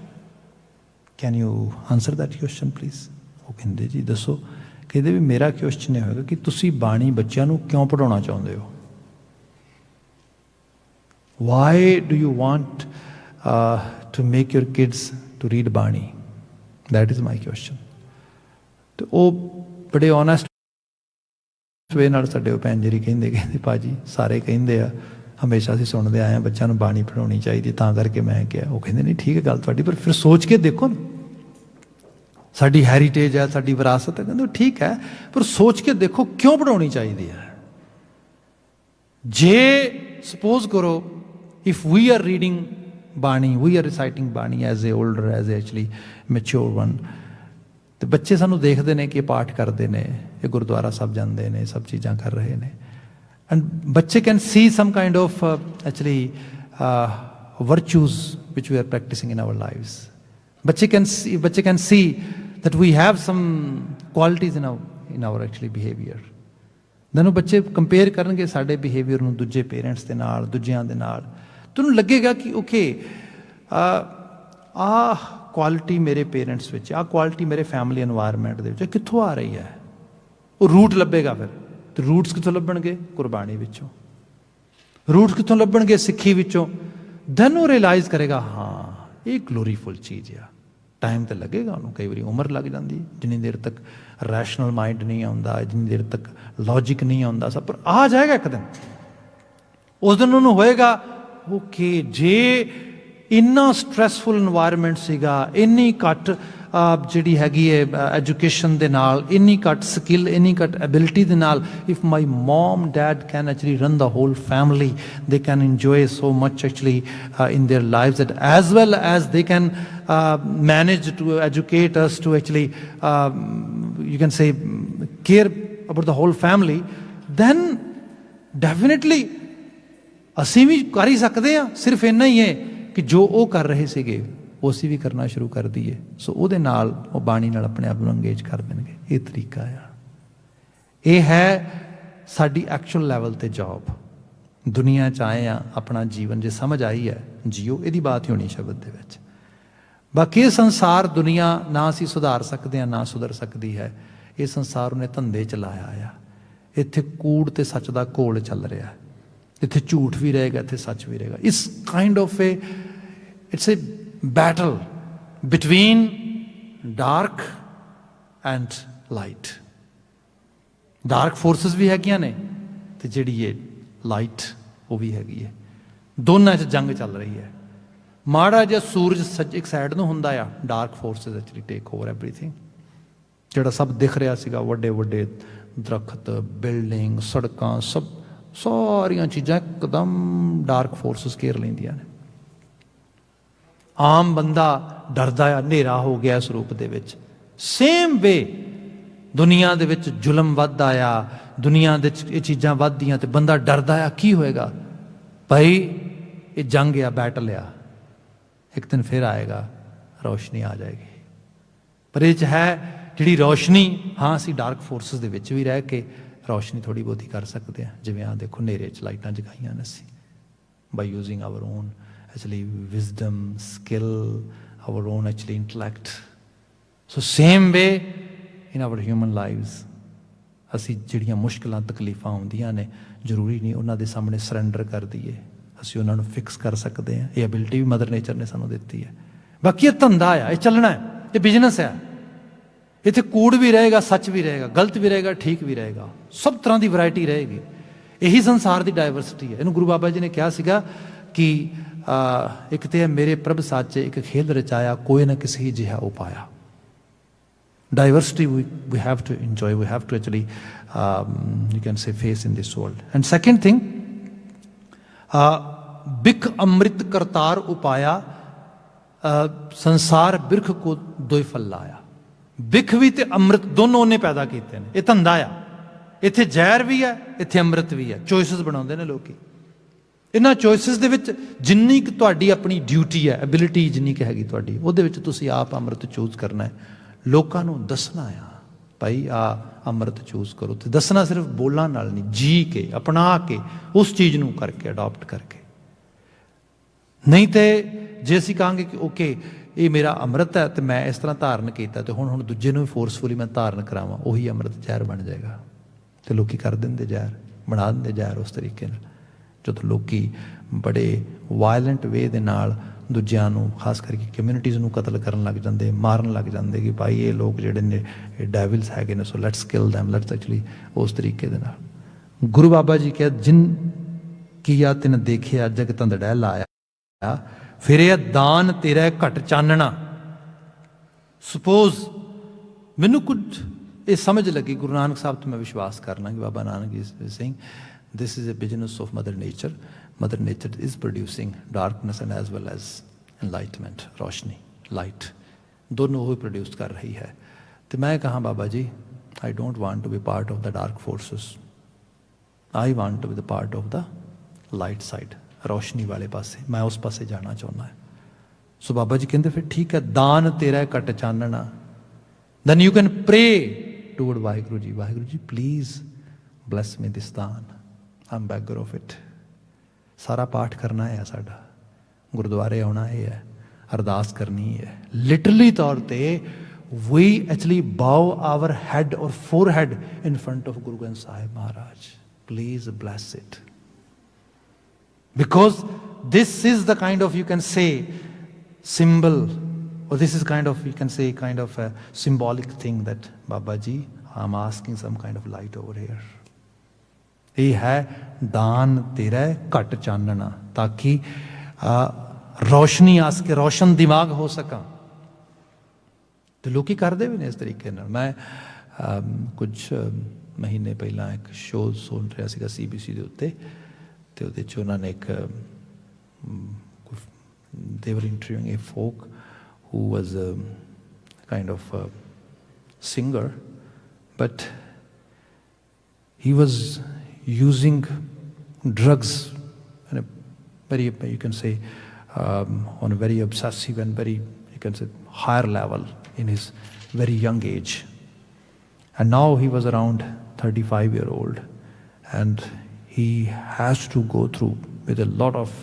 can you answer that question please. ਉਹ ਕਹਿੰਦੇ ਜੀ ਦੱਸੋ। ਕਹਿੰਦੇ ਵੀ ਮੇਰਾ ਕੁਐਸਚਨ ਇਹ ਹੋਏਗਾ ਕਿ ਤੁਸੀਂ ਬਾਣੀ ਬੱਚਿਆਂ ਨੂੰ ਕਿਉਂ ਪੜ੍ਹਾਉਣਾ ਚਾਹੁੰਦੇ ਹੋ। Why do you want to make your kids to read bani. That is my question. ਤੇ ਉਹ ਬੜੇ ਓਨੈਸਟ ਵੇ ਨਾਲ ਸਾਡੇ ਉਹ ਭੈਣ ਜੀ ਕਹਿੰਦੇ ਭਾਜੀ ਸਾਰੇ ਕਹਿੰਦੇ ਆ ਹਮੇਸ਼ਾ ਅਸੀਂ ਸੁਣਦੇ ਆਏ ਹਾਂ ਬੱਚਿਆਂ ਨੂੰ ਬਾਣੀ ਪੜ੍ਹਾਉਣੀ ਚਾਹੀਦੀ ਤਾਂ ਕਰਕੇ ਮੈਂ ਕਿਹਾ। ਉਹ ਕਹਿੰਦੇ ਨਹੀਂ ਠੀਕ ਹੈ ਗੱਲ ਤੁਹਾਡੀ ਪਰ ਫਿਰ ਸੋਚ ਕੇ ਦੇਖੋ ਨਾ ਸਾਡੀ ਹੈਰੀਟੇਜ ਹੈ ਸਾਡੀ ਵਿਰਾਸਤ ਹੈ। ਕਹਿੰਦੇ ਠੀਕ ਹੈ ਪਰ ਸੋਚ ਕੇ ਦੇਖੋ ਕਿਉਂ ਪੜ੍ਹਾਉਣੀ ਚਾਹੀਦੀ ਹੈ। ਜੇ ਸਪੋਜ਼ ਕਰੋ ਇਫ ਵੀ ਆਰ ਰੀਡਿੰਗ ਬਾਣੀ ਵੀ are reciting bani as a older as a actually mature one ਤੇ ਬੱਚੇ ਸਾਨੂੰ ਦੇਖਦੇ ਨੇ ਕਿ ਇਹ ਪਾਠ ਕਰਦੇ ਨੇ ਇਹ ਗੁਰਦੁਆਰਾ ਸਾਹਿਬ ਜਾਂਦੇ ਨੇ ਸਭ ਚੀਜ਼ਾਂ ਕਰ ਰਹੇ ਨੇ ਐਂਡ ਬੱਚੇ can see some kind of actually virtues which we are practicing in our lives. ਬੱਚੇ can see that we have some qualities in our actually behavior. then ਉਹ ਬੱਚੇ ਕੰਪੇਅਰ ਕਰਨਗੇ ਸਾਡੇ ਬਿਹੇਵੀਅਰ ਨੂੰ ਦੂਜੇ ਪੇਰੈਂਟਸ ਦੇ ਨਾਲ ਦੂਜਿਆਂ ਦੇ ਨਾਲ। ਤੁਹਾਨੂੰ ਲੱਗੇਗਾ ਕਿ ਓਕੇ ਆਹ ਕੁਆਲਿਟੀ ਮੇਰੇ ਪੇਰੈਂਟਸ ਵਿੱਚ ਆਹ ਕੁਆਲਿਟੀ ਮੇਰੇ ਫੈਮਿਲੀ ਐਨਵਾਇਰਨਮੈਂਟ ਦੇ ਵਿੱਚ ਕਿੱਥੋਂ ਆ ਰਹੀ ਹੈ। ਉਹ ਰੂਟ ਲੱਭੇਗਾ ਫਿਰ ਤੇ ਰੂਟਸ ਕਿੱਥੋਂ ਲੱਭਣਗੇ ਗੁਰਬਾਣੀ ਵਿੱਚੋਂ। ਰੂਟਸ ਕਿੱਥੋਂ ਲੱਭਣਗੇ ਸਿੱਖੀ ਵਿੱਚੋਂ। ਦੈਨ ਉਹ ਰਿਅਲਾਈਜ਼ ਕਰੇਗਾ ਹਾਂ ਇਹ ਗਲੋਰੀਫੁਲ ਚੀਜ਼ ਆ। ਟਾਈਮ ਤਾਂ ਲੱਗੇਗਾ ਉਹਨੂੰ ਕਈ ਵਾਰੀ ਉਮਰ ਲੱਗ ਜਾਂਦੀ ਜਿੰਨੀ ਦੇਰ ਤੱਕ ਰੈਸ਼ਨਲ ਮਾਈਂਡ ਨਹੀਂ ਆਉਂਦਾ ਜਿੰਨੀ ਦੇਰ ਤੱਕ ਲੌਜਿਕ ਨਹੀਂ ਆਉਂਦਾ ਸਭ ਪਰ ਆ ਜਾਏਗਾ ਇੱਕ ਦਿਨ। ਉਸ ਦਿਨ ਉਹਨੂੰ ਹੋਏਗਾ ਓਕੇ ਜੇ ਇੰਨਾ ਸਟ੍ਰੈਸਫੁਲ ਇਨਵਾਇਰਮੈਂਟ ਸੀਗਾ ਇੰਨੀ ਘੱਟ ਜਿਹੜੀ ਹੈਗੀ ਹੈ ਐਜੂਕੇਸ਼ਨ ਦੇ ਨਾਲ ਇੰਨੀ ਘੱਟ ਸਕਿੱਲ ਇੰਨੀ ਘੱਟ ਐਬਿਲਿਟੀ ਦੇ ਨਾਲ if my mom dad can actually run the whole family they can enjoy so much actually in their lives that as well as they can manage to educate us to actually you can say care about the whole family then definitely ਅਸੀਂ ਵੀ ਕਰ ਹੀ ਸਕਦੇ ਹਾਂ। ਸਿਰਫ ਇੰਨਾ ਹੀ ਹੈ ਕਿ ਜੋ ਉਹ ਕਰ ਰਹੇ ਸੀਗੇ ਉਹ ਅਸੀਂ ਵੀ ਕਰਨਾ ਸ਼ੁਰੂ ਕਰ ਦਈਏ। ਸੋ ਉਹਦੇ ਨਾਲ ਉਹ ਬਾਣੀ ਨਾਲ ਆਪਣੇ ਆਪ ਨੂੰ ਅੰਗੇਜ ਕਰ ਦੇਣਗੇ। ਇਹ ਤਰੀਕਾ ਆ। ਇਹ ਹੈ ਸਾਡੀ ਐਕਚੁਅਲ ਲੈਵਲ ਤੇ ਜੌਬ। ਦੁਨੀਆ 'ਚ ਆਏ ਆ ਆਪਣਾ ਜੀਵਨ ਜੇ ਸਮਝ ਆਈ ਹੈ ਜੀਓ। ਇਹਦੀ ਬਾਤ ਹੀ ਹੋਣੀ ਸ਼ਬਦ ਦੇ ਵਿੱਚ। ਬਾਕੀ ਇਹ ਸੰਸਾਰ ਦੁਨੀਆ ਨਾ ਅਸੀਂ ਸੁਧਾਰ ਸਕਦੇ ਹਾਂ ਨਾ ਸੁਧਰ ਸਕਦੀ ਹੈ। ਇਹ ਸੰਸਾਰ ਉਹਨੇ ਧੰਦੇ 'ਚ ਲਾਇਆ ਆ। ਇੱਥੇ ਕੂੜ ਤੇ ਸੱਚ ਦਾ ਘੋਲ ਚੱਲ ਰਿਹਾ। ਇੱਥੇ ਝੂਠ ਵੀ ਰਹੇਗਾ ਇੱਥੇ ਸੱਚ ਵੀ ਰਹੇਗਾ। ਇਸ kind of it's a battle between dark and light. Dark forces ਵੀ ਹੈਗੀਆਂ ਨੇ ਤੇ ਜਿਹੜੀ ਇਹ ਲਾਈਟ ਉਹ ਵੀ ਹੈਗੀ ਹੈ। ਦੋਨਾਂ 'ਚ ਜੰਗ ਚੱਲ ਰਹੀ ਹੈ। ਮਾੜਾ ਜਿਹਾ ਸੂਰਜ ਇੱਕ ਸਾਈਡ ਨੂੰ ਹੁੰਦਾ ਆ dark forces actually take over everything. ਜਿਹੜਾ ਸਭ ਦਿਖ ਰਿਹਾ ਸੀਗਾ ਵੱਡੇ ਵੱਡੇ ਦਰਖਤ ਬਿਲਡਿੰਗ ਸੜਕਾਂ ਸਭ ਸਾਰੀਆਂ ਚੀਜ਼ਾਂ ਇੱਕਦਮ ਡਾਰਕ ਫੋਰਸਿਸ ਘੇਰ ਲੈਂਦੀਆਂ ਨੇ। ਆਮ ਬੰਦਾ ਡਰਦਾ ਆ ਹਨੇਰਾ ਹੋ ਗਿਆ ਇਸ ਰੂਪ ਦੇ ਵਿੱਚ। ਸੇਮ ਵੇ ਦੁਨੀਆ ਦੇ ਵਿੱਚ ਜ਼ੁਲਮ ਵੱਧਦਾ ਆ ਦੁਨੀਆ ਦੇ ਇਹ ਚੀਜ਼ਾਂ ਵੱਧਦੀਆਂ ਤੇ ਬੰਦਾ ਡਰਦਾ ਆ ਕੀ ਹੋਏਗਾ। ਭਾਈ ਇਹ ਜੰਗ ਆ ਬੈਟਲ ਆ। ਇੱਕ ਦਿਨ ਫਿਰ ਆਏਗਾ ਰੋਸ਼ਨੀ ਆ ਜਾਏਗੀ। ਪਰ ਇਹ 'ਚ ਹੈ ਜਿਹੜੀ ਰੋਸ਼ਨੀ ਹਾਂ ਅਸੀਂ ਡਾਰਕ ਫੋਰਸਿਸ ਦੇ ਵਿੱਚ ਵੀ ਰਹਿ ਕੇ ਰੋਸ਼ਨੀ ਥੋੜ੍ਹੀ ਬਹੁਤੀ ਕਰ ਸਕਦੇ ਹਾਂ। ਜਿਵੇਂ ਆਹ ਦੇਖੋ ਹਨੇਰੇ 'ਚ ਲਾਈਟਾਂ ਜਗਾਈਆਂ ਨੇ ਅਸੀਂ by using our own actually wisdom skill our own actually intellect. So same way in our human lives ਅਸੀਂ ਜਿਹੜੀਆਂ ਮੁਸ਼ਕਿਲਾਂ ਤਕਲੀਫਾਂ ਆਉਂਦੀਆਂ ਨੇ ਜ਼ਰੂਰੀ ਨਹੀਂ ਉਹਨਾਂ ਦੇ ਸਾਹਮਣੇ ਸਰੈਂਡਰ ਕਰ ਦਈਏ। ਅਸੀਂ ਉਹਨਾਂ ਨੂੰ ਫਿਕਸ ਕਰ ਸਕਦੇ ਹਾਂ। ਇਹ ਐਬਿਲਿਟੀ ਵੀ ਮਦਰ ਨੇਚਰ ਨੇ ਸਾਨੂੰ ਦਿੱਤੀ ਹੈ। ਬਾਕੀ ਇਹ ਧੰਦਾ ਆ ਇਹ ਚੱਲਣਾ ਹੈ ਇਹ ਬਿਜ਼ਨਸ ਹੈ। ਇੱਥੇ ਕੂੜ ਵੀ ਰਹੇਗਾ ਸੱਚ ਵੀ ਰਹੇਗਾ ਗਲਤ ਵੀ ਰਹੇਗਾ ਠੀਕ ਵੀ ਰਹੇਗਾ ਸਭ ਤਰ੍ਹਾਂ ਦੀ ਵੈਰਾਇਟੀ ਰਹੇਗੀ। ਇਹੀ ਸੰਸਾਰ ਦੀ ਡਾਇਵਰਸਿਟੀ ਹੈ। ਇਹਨੂੰ ਗੁਰੂ ਬਾਬਾ ਜੀ ਨੇ ਕਿਹਾ ਸੀਗਾ ਕਿ ਇੱਕ ਤੇ ਮੇਰੇ ਪ੍ਰਭ ਸਾਚੇ ਇੱਕ ਖੇਲ ਰਚਾਇਆ ਕੋਈ ਨਾ ਕਿਸੇ ਜਿਹਾ ਉਪਾਇਆ। diversity we have to enjoy, we have to actually you can say face in this world. And second thing, बिख अमृत करतार उपाया संसार बिरख को दोई फल लाया। बिख भी ते अमृत दोनों ਉਹਨੇ ਪੈਦਾ ਕੀਤੇ ਨੇ। ਇਹ ਧੰਦਾ ਆ, ਇੱਥੇ ਜ਼ਹਿਰ ਵੀ ਹੈ, ਇੱਥੇ ਅੰਮ੍ਰਿਤ ਵੀ ਹੈ। ਚੋਇਸਸ ਬਣਾਉਂਦੇ ਨੇ ਲੋਕੀ। ਇਹਨਾਂ ਚੋਇਸਸ ਦੇ ਵਿੱਚ ਜਿੰਨੀ ਕੁ ਤੁਹਾਡੀ ਆਪਣੀ ਡਿਊਟੀ ਹੈ, ਐਬਿਲਿਟੀ ਜਿੰਨੀ ਕੁ ਹੈਗੀ ਤੁਹਾਡੀ, ਉਹਦੇ ਵਿੱਚ ਤੁਸੀਂ ਆਪ ਅੰਮ੍ਰਿਤ ਚੂਜ਼ ਕਰਨਾ ਹੈ। ਲੋਕਾਂ ਨੂੰ ਦੱਸਣਾ ਆ ਭਾਈ ਆ ਅੰਮ੍ਰਿਤ ਚੂਜ਼ ਕਰੋ, ਤੇ ਦੱਸਣਾ ਸਿਰਫ ਬੋਲਾਂ ਨਾਲ ਨਹੀਂ, ਜੀ ਕੇ ਅਪਣਾ ਕੇ ਉਸ ਚੀਜ਼ ਨੂੰ ਕਰਕੇ ਅਡਾਪਟ ਕਰਕੇ। ਨਹੀਂ ਤੇ ਜੇ ਅਸੀਂ ਕਹਾਂਗੇ ਕਿ ਓਕੇ ਇਹ ਮੇਰਾ ਅੰਮ੍ਰਿਤ ਹੈ ਤੇ ਮੈਂ ਇਸ ਤਰ੍ਹਾਂ ਧਾਰਨ ਕੀਤਾ ਤੇ ਹੁਣ ਦੂਜੇ ਨੂੰ ਵੀ ਫੋਰਸਫੁਲੀ ਮੈਂ ਧਾਰਨ ਕਰਾਵਾਂ, ਉਹੀ ਅੰਮ੍ਰਿਤ ਜ਼ਹਿਰ ਬਣ ਜਾਏਗਾ। ਤੇ ਲੋਕੀ ਕਰ ਦਿੰਦੇ ਜ਼ਹਿਰ, ਬਣਾ ਦਿੰਦੇ ਜ਼ਹਿਰ ਉਸ ਤਰੀਕੇ ਨਾਲ। ਜਦੋਂ ਲੋਕੀ ਬੜੇ ਵਾਇਲੈਂਟ ਵੇ ਦੇ ਨਾਲ ਦੂਜਿਆਂ ਨੂੰ, ਖਾਸ ਕਰਕੇ ਕਮਿਊਨਿਟੀਜ਼ ਨੂੰ ਕਤਲ ਕਰਨ ਲੱਗ ਜਾਂਦੇ, ਮਾਰਨ ਲੱਗ ਜਾਂਦੇ ਕਿ ਭਾਈ ਇਹ ਲੋਕ ਜਿਹੜੇ ਨੇ ਇਹ ਡੈਵਿਲਸ ਹੈਗੇ ਨੇ, so let's kill them, let's actually ਉਸ ਤਰੀਕੇ ਦੇ ਨਾਲ। ਗੁਰੂ ਬਾਬਾ ਜੀ ਕਿਹਾ ਜਿਨ ਕੀਆ ਤਿਨ ਦੇਖਿਆ ਜਗ ਤੰਦੜੈ ਲਾਇਆ, ਫਿਰ ਇਹ ਦਾਨ ਤੇਰਾ ਘਟ ਚਾਨਣਾ। ਸਪੋਜ਼ ਮੈਨੂੰ ਕੁਝ ਇਹ ਸਮਝ ਲੱਗੀ, ਗੁਰੂ ਨਾਨਕ ਸਾਹਿਬ ਤੋਂ ਮੈਂ ਵਿਸ਼ਵਾਸ ਕਰਨਾ ਕਿ Baba Nanak is saying this is a business of mother nature. Mother nature is producing darkness and as well as enlightenment, Roshni, light, दोनों ही प्रोड्यूस कर रही है। तो मैं कहा बाबा जी I don't want to be part of the dark forces, I want to be the part of the light side, रोशनी वाले पासे, मैं उस पासे जाना चाहना है। सो बाबा जी कहते फिर ठीक है, दान तेरा घट Chanana, then you can pray toward Waheguru ji please bless me this दान, I'm beggar of it। सारा पाठ करना है साडा, गुरुद्वारे आना है, अरदास करनी है। लिटरली तौर पे we actually bow our head or forehead in front of Guru Granth Sahib Maharaj, please bless it, because this is the kind of, you can say, symbol, or this is kind of, you can say, kind of a symbolic thing that Baba Ji, I'm asking some kind of light over here। ਇਹ ਹੈ ਦਾਨ ਤੇਰਾ ਘਟ ਚਾਨਣਾ, ਤਾਕਿ ਰੋਸ਼ਨੀ ਆ ਸਕੇ, ਰੋਸ਼ਨ ਦਿਮਾਗ ਹੋ ਸਕਾਂ। ਤੇ ਲੋਕੀ ਕਰਦੇ ਵੀ ਨੇ ਇਸ ਤਰੀਕੇ ਨਾਲ। ਮੈਂ ਕੁਝ ਮਹੀਨੇ ਪਹਿਲਾਂ ਇੱਕ ਸ਼ੋਅ ਸੁਣ ਰਿਹਾ ਸੀਗਾ CBC ਦੇ ਉੱਤੇ, ਤੇ ਉਹਦੇ 'ਚ ਉਹਨਾਂ ਨੇ ਇੱਕ they were interviewing a folk who was a kind of a singer, but he was using drugs in a very, you can say, on a very obsessive and very, you can say, higher level in his very young age. And now he was around 35-year-old, and he has to go through with a lot of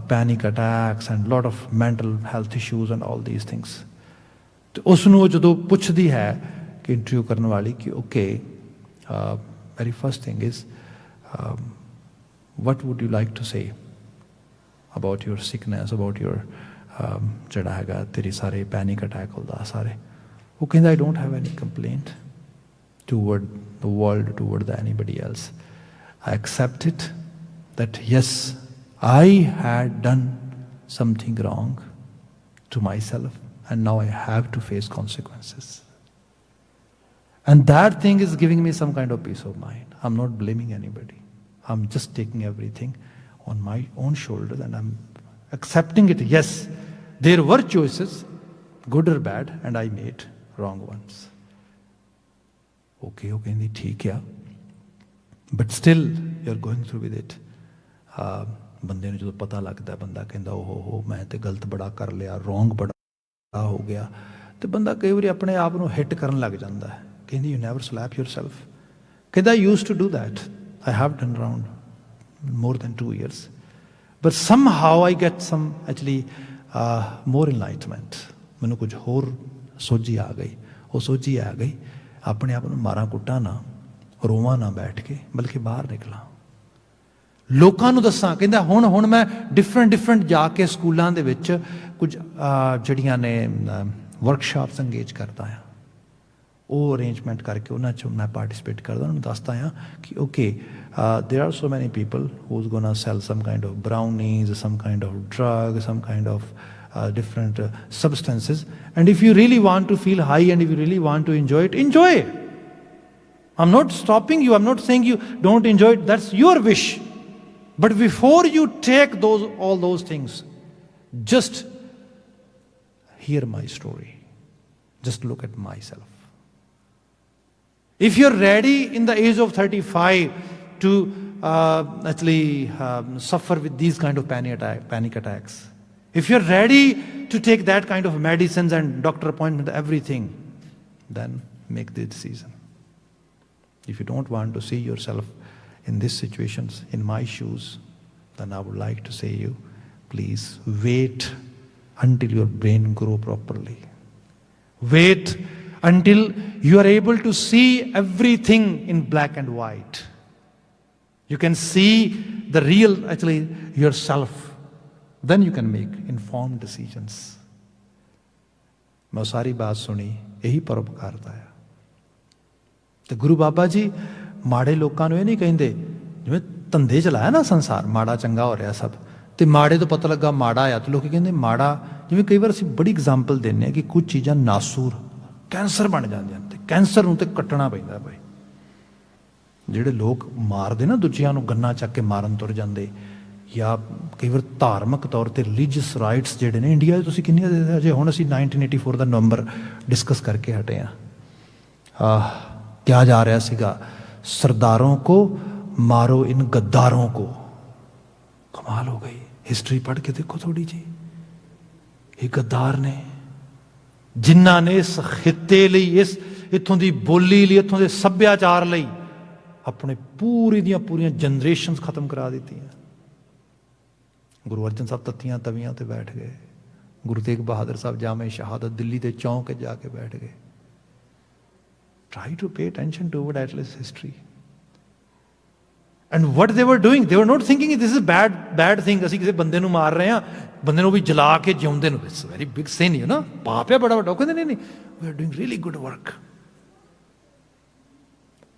panic attacks and lot of mental health issues and all these things। ਤੇ ਉਸ ਨੂੰ ਜਦੋਂ ਪੁੱਛਦੀ ਹੈ ਕਿ interview ਕਰਨ ਵਾਲੀ ਕਿ okay, very first thing is what would you like to say about your sickness, about your ਜਿਹੜਾ ਹੈਗਾ ਤੇਰੀ ਸਾਰੇ ਪੈਨਿਕ ਅਟੈਕ ਹੁੰਦਾ ਸਾਰੇ। ਉਹ ਕਹਿੰਦਾ I don't have any complaint toward the world, toward the anybody else, I accept it that yes, I had done something wrong to myself and now I have to face consequences, and that thing is giving me some kind of peace of mind। I'm not blaming anybody, I'm just taking everything on my own shoulders and I'm accepting it। Yes, there were choices, good or bad, and I made wrong ones। Okay, okay, ठीक है, but still you're going through with it। ਬੰਦੇ ਨੂੰ ਜਦੋਂ ਪਤਾ ਲੱਗਦਾ, ਬੰਦਾ ਕਹਿੰਦਾ ਓਹੋ ਮੈਂ ਤੇ ਗਲਤ ਬੜਾ ਕਰ ਲਿਆ, ਰੋਂਗ ਬੜਾ ਹੋ ਗਿਆ, ਤੇ ਬੰਦਾ ਕਈ ਵਾਰੀ ਆਪਣੇ ਆਪ ਨੂੰ ਹਿੱਟ ਕਰਨ ਲੱਗ ਜਾਂਦਾ ਹੈ। ਕਹਿੰਦੀ ਯੂ ਨੈਵਰ ਸਲੈਪ ਯੋਰਸੈਲਫ। ਕਹਿੰਦਾ I used to do that, I have done around more than 2 years, but somehow I get some actually more enlightenment। ਮੈਨੂੰ ਕੁਝ ਹੋਰ ਸੋਝੀ ਆ ਗਈ। ਉਹ ਸੋਝੀ ਆ ਗਈ ਆਪਣੇ ਆਪ ਨੂੰ ਮਾਰਾਂ ਕੁੱਟਾਂ ਨਾ, ਰੋਵਾਂ ਨਾ ਬੈਠ ਕੇ, ਬਲਕਿ ਬਾਹਰ ਨਿਕਲਾਂ, ਲੋਕਾਂ ਨੂੰ ਦੱਸਾਂ। ਕਹਿੰਦਾ ਹੁਣ ਮੈਂ ਡਿਫਰੈਂਟ ਜਾ ਕੇ ਸਕੂਲਾਂ ਦੇ ਵਿੱਚ ਕੁਝ ਜਿਹੜੀਆਂ ਨੇ ਵਰਕਸ਼ਾਪਸ ਅੰਗੇਜ ਕਰਦਾ ਆ, ਉਹ ਅਰੇਂਜਮੈਂਟ ਕਰਕੇ ਉਹਨਾਂ 'ਚ ਮੈਂ ਪਾਰਟੀਸਪੇਟ ਕਰਦਾ, ਉਹਨਾਂ ਨੂੰ ਦੱਸਦਾ ਆ ਕਿ okay there are so many people who's gonna sell some kind of brownies, some kind of drug, some kind of different substances. And if you really want to feel high and if you really want to enjoy it, enjoy. I'm not stopping you. I'm not saying you don't enjoy it. That's your wish. But before you take all those things, just hear my story. Just look at myself. If you're ready in the age of 35 to actually suffer with these kind of panic attacks, if you're ready to take that kind of medicines and doctor appointment, everything, then make the decision. If you don't want to see yourself in these situations, in my shoes, then I would like to say you, please wait until your brain grow properly. Wait until you are able to see everything in black and white. You can see the real, actually, yourself. Then you can make informed decisions. मैं सारी बात सुनी, यही परोपकारता है। ਤੇ ਗੁਰੂ ਬਾਬਾ ਜੀ ਮਾੜੇ ਲੋਕਾਂ ਨੂੰ ਇਹ ਨਹੀਂ ਕਹਿੰਦੇ, ਜਿਵੇਂ ਧੰਦੇ ਚਲਾਇਆ ਨਾ ਸੰਸਾਰ, ਮਾੜਾ ਚੰਗਾ ਹੋ ਰਿਹਾ ਸਭ, ਤੇ ਮਾੜੇ ਤੋਂ ਪਤਾ ਲੱਗਾ ਮਾੜਾ ਆ, ਤੇ ਲੋਕੀ ਕਹਿੰਦੇ ਮਾੜਾ, ਜਿਵੇਂ ਕਈ ਵਾਰ ਅਸੀਂ ਬੜੀ ਐਗਜ਼ਾਮਪਲ ਦਿੰਦੇ ਆ ਕਿ ਕੁਝ ਚੀਜ਼ਾਂ ਨਾਸੂਰ ਕੈਂਸਰ ਬਣ ਜਾਂਦੀਆਂ, ਤੇ ਕੈਂਸਰ ਨੂੰ ਤੇ ਕੱਟਣਾ ਪੈਂਦਾ ਭਾਈ। ਜਿਹੜੇ ਲੋਕ ਮਾਰਦੇ ਨਾ ਦੂਜਿਆਂ ਨੂੰ, ਗੰਨਾ ਚੱਕ ਕੇ ਮਾਰਨ ਤੁਰ ਜਾਂਦੇ, ਜਾਂ ਕਈ ਵਾਰ ਧਾਰਮਿਕ ਤੌਰ ਤੇ ਰਿਲੀਜੀਅਸ ਰਾਈਟਸ ਜਿਹੜੇ ਨੇ ਇੰਡੀਆ 'ਚ ਤੁਸੀਂ ਕਿੰਨੀਆਂ ਦੇ, ਅਜੇ ਹੁਣ ਅਸੀਂ 1984 ਦਾ ਨਵੰਬਰ ਡਿਸਕਸ ਕਰਕੇ ਹਟੇ ਆ। ਕਿਹਾ ਜਾ ਰਿਹਾ ਸੀਗਾ, ਸਰਦਾरों को मारो इन गद्दारों को। कमाल हो गई। हिस्ट्री पढ़ के देखो थोड़ी जी, ये गद्दार ने, जिन्हों ने इस खिते ਲਈ, ਇਸ ਇੱਥੋਂ ਦੀ ਬੋਲੀ ਲਈ, ਇੱਥੋਂ ਦੇ ਸੱਭਿਆਚਾਰ ਲਈ ਆਪਣੇ ਪੂਰੀ ਦੀਆਂ ਪੂਰੀਆਂ ਜਨਰੇਸ਼ਨਸ ਖਤਮ ਕਰਾ ਦਿੱਤੀਆਂ। ਗੁਰੂ ਅਰਜਨ ਸਾਹਿਬ ਤੱਤੀਆਂ ਤਵੀਆਂ ਤੇ ਬੈਠ ਗਏ, ਗੁਰੂ ਤੇਗ ਬਹਾਦਰ ਸਾਹਿਬ ਜਾਮੇ ਸ਼ਹਾਦਤ ਦਿੱਲੀ ਦੇ ਚੌਂਕ ਜਾ ਕੇ ਬੈਠ ਗਏ। Try to pay attention to what at least history. And what they were doing, they were not thinking this is a bad thing. ਅਸੀਂ ਕਿਸੇ ਬੰਦੇ ਨੂੰ ਮਾਰ ਰਹੇ ਹਾਂ, ਬੰਦੇ ਨੂੰ ਵੀ ਜਲਾ ਕੇ ਜਿਉਂਦੇ ਨੂੰ, it's a very big sin, you know, ਪਾਪ ਹੈ ਬੜਾ ਵੱਡਾ। ਕਹਿੰਦੇ ਨਹੀਂ, we are doing really good work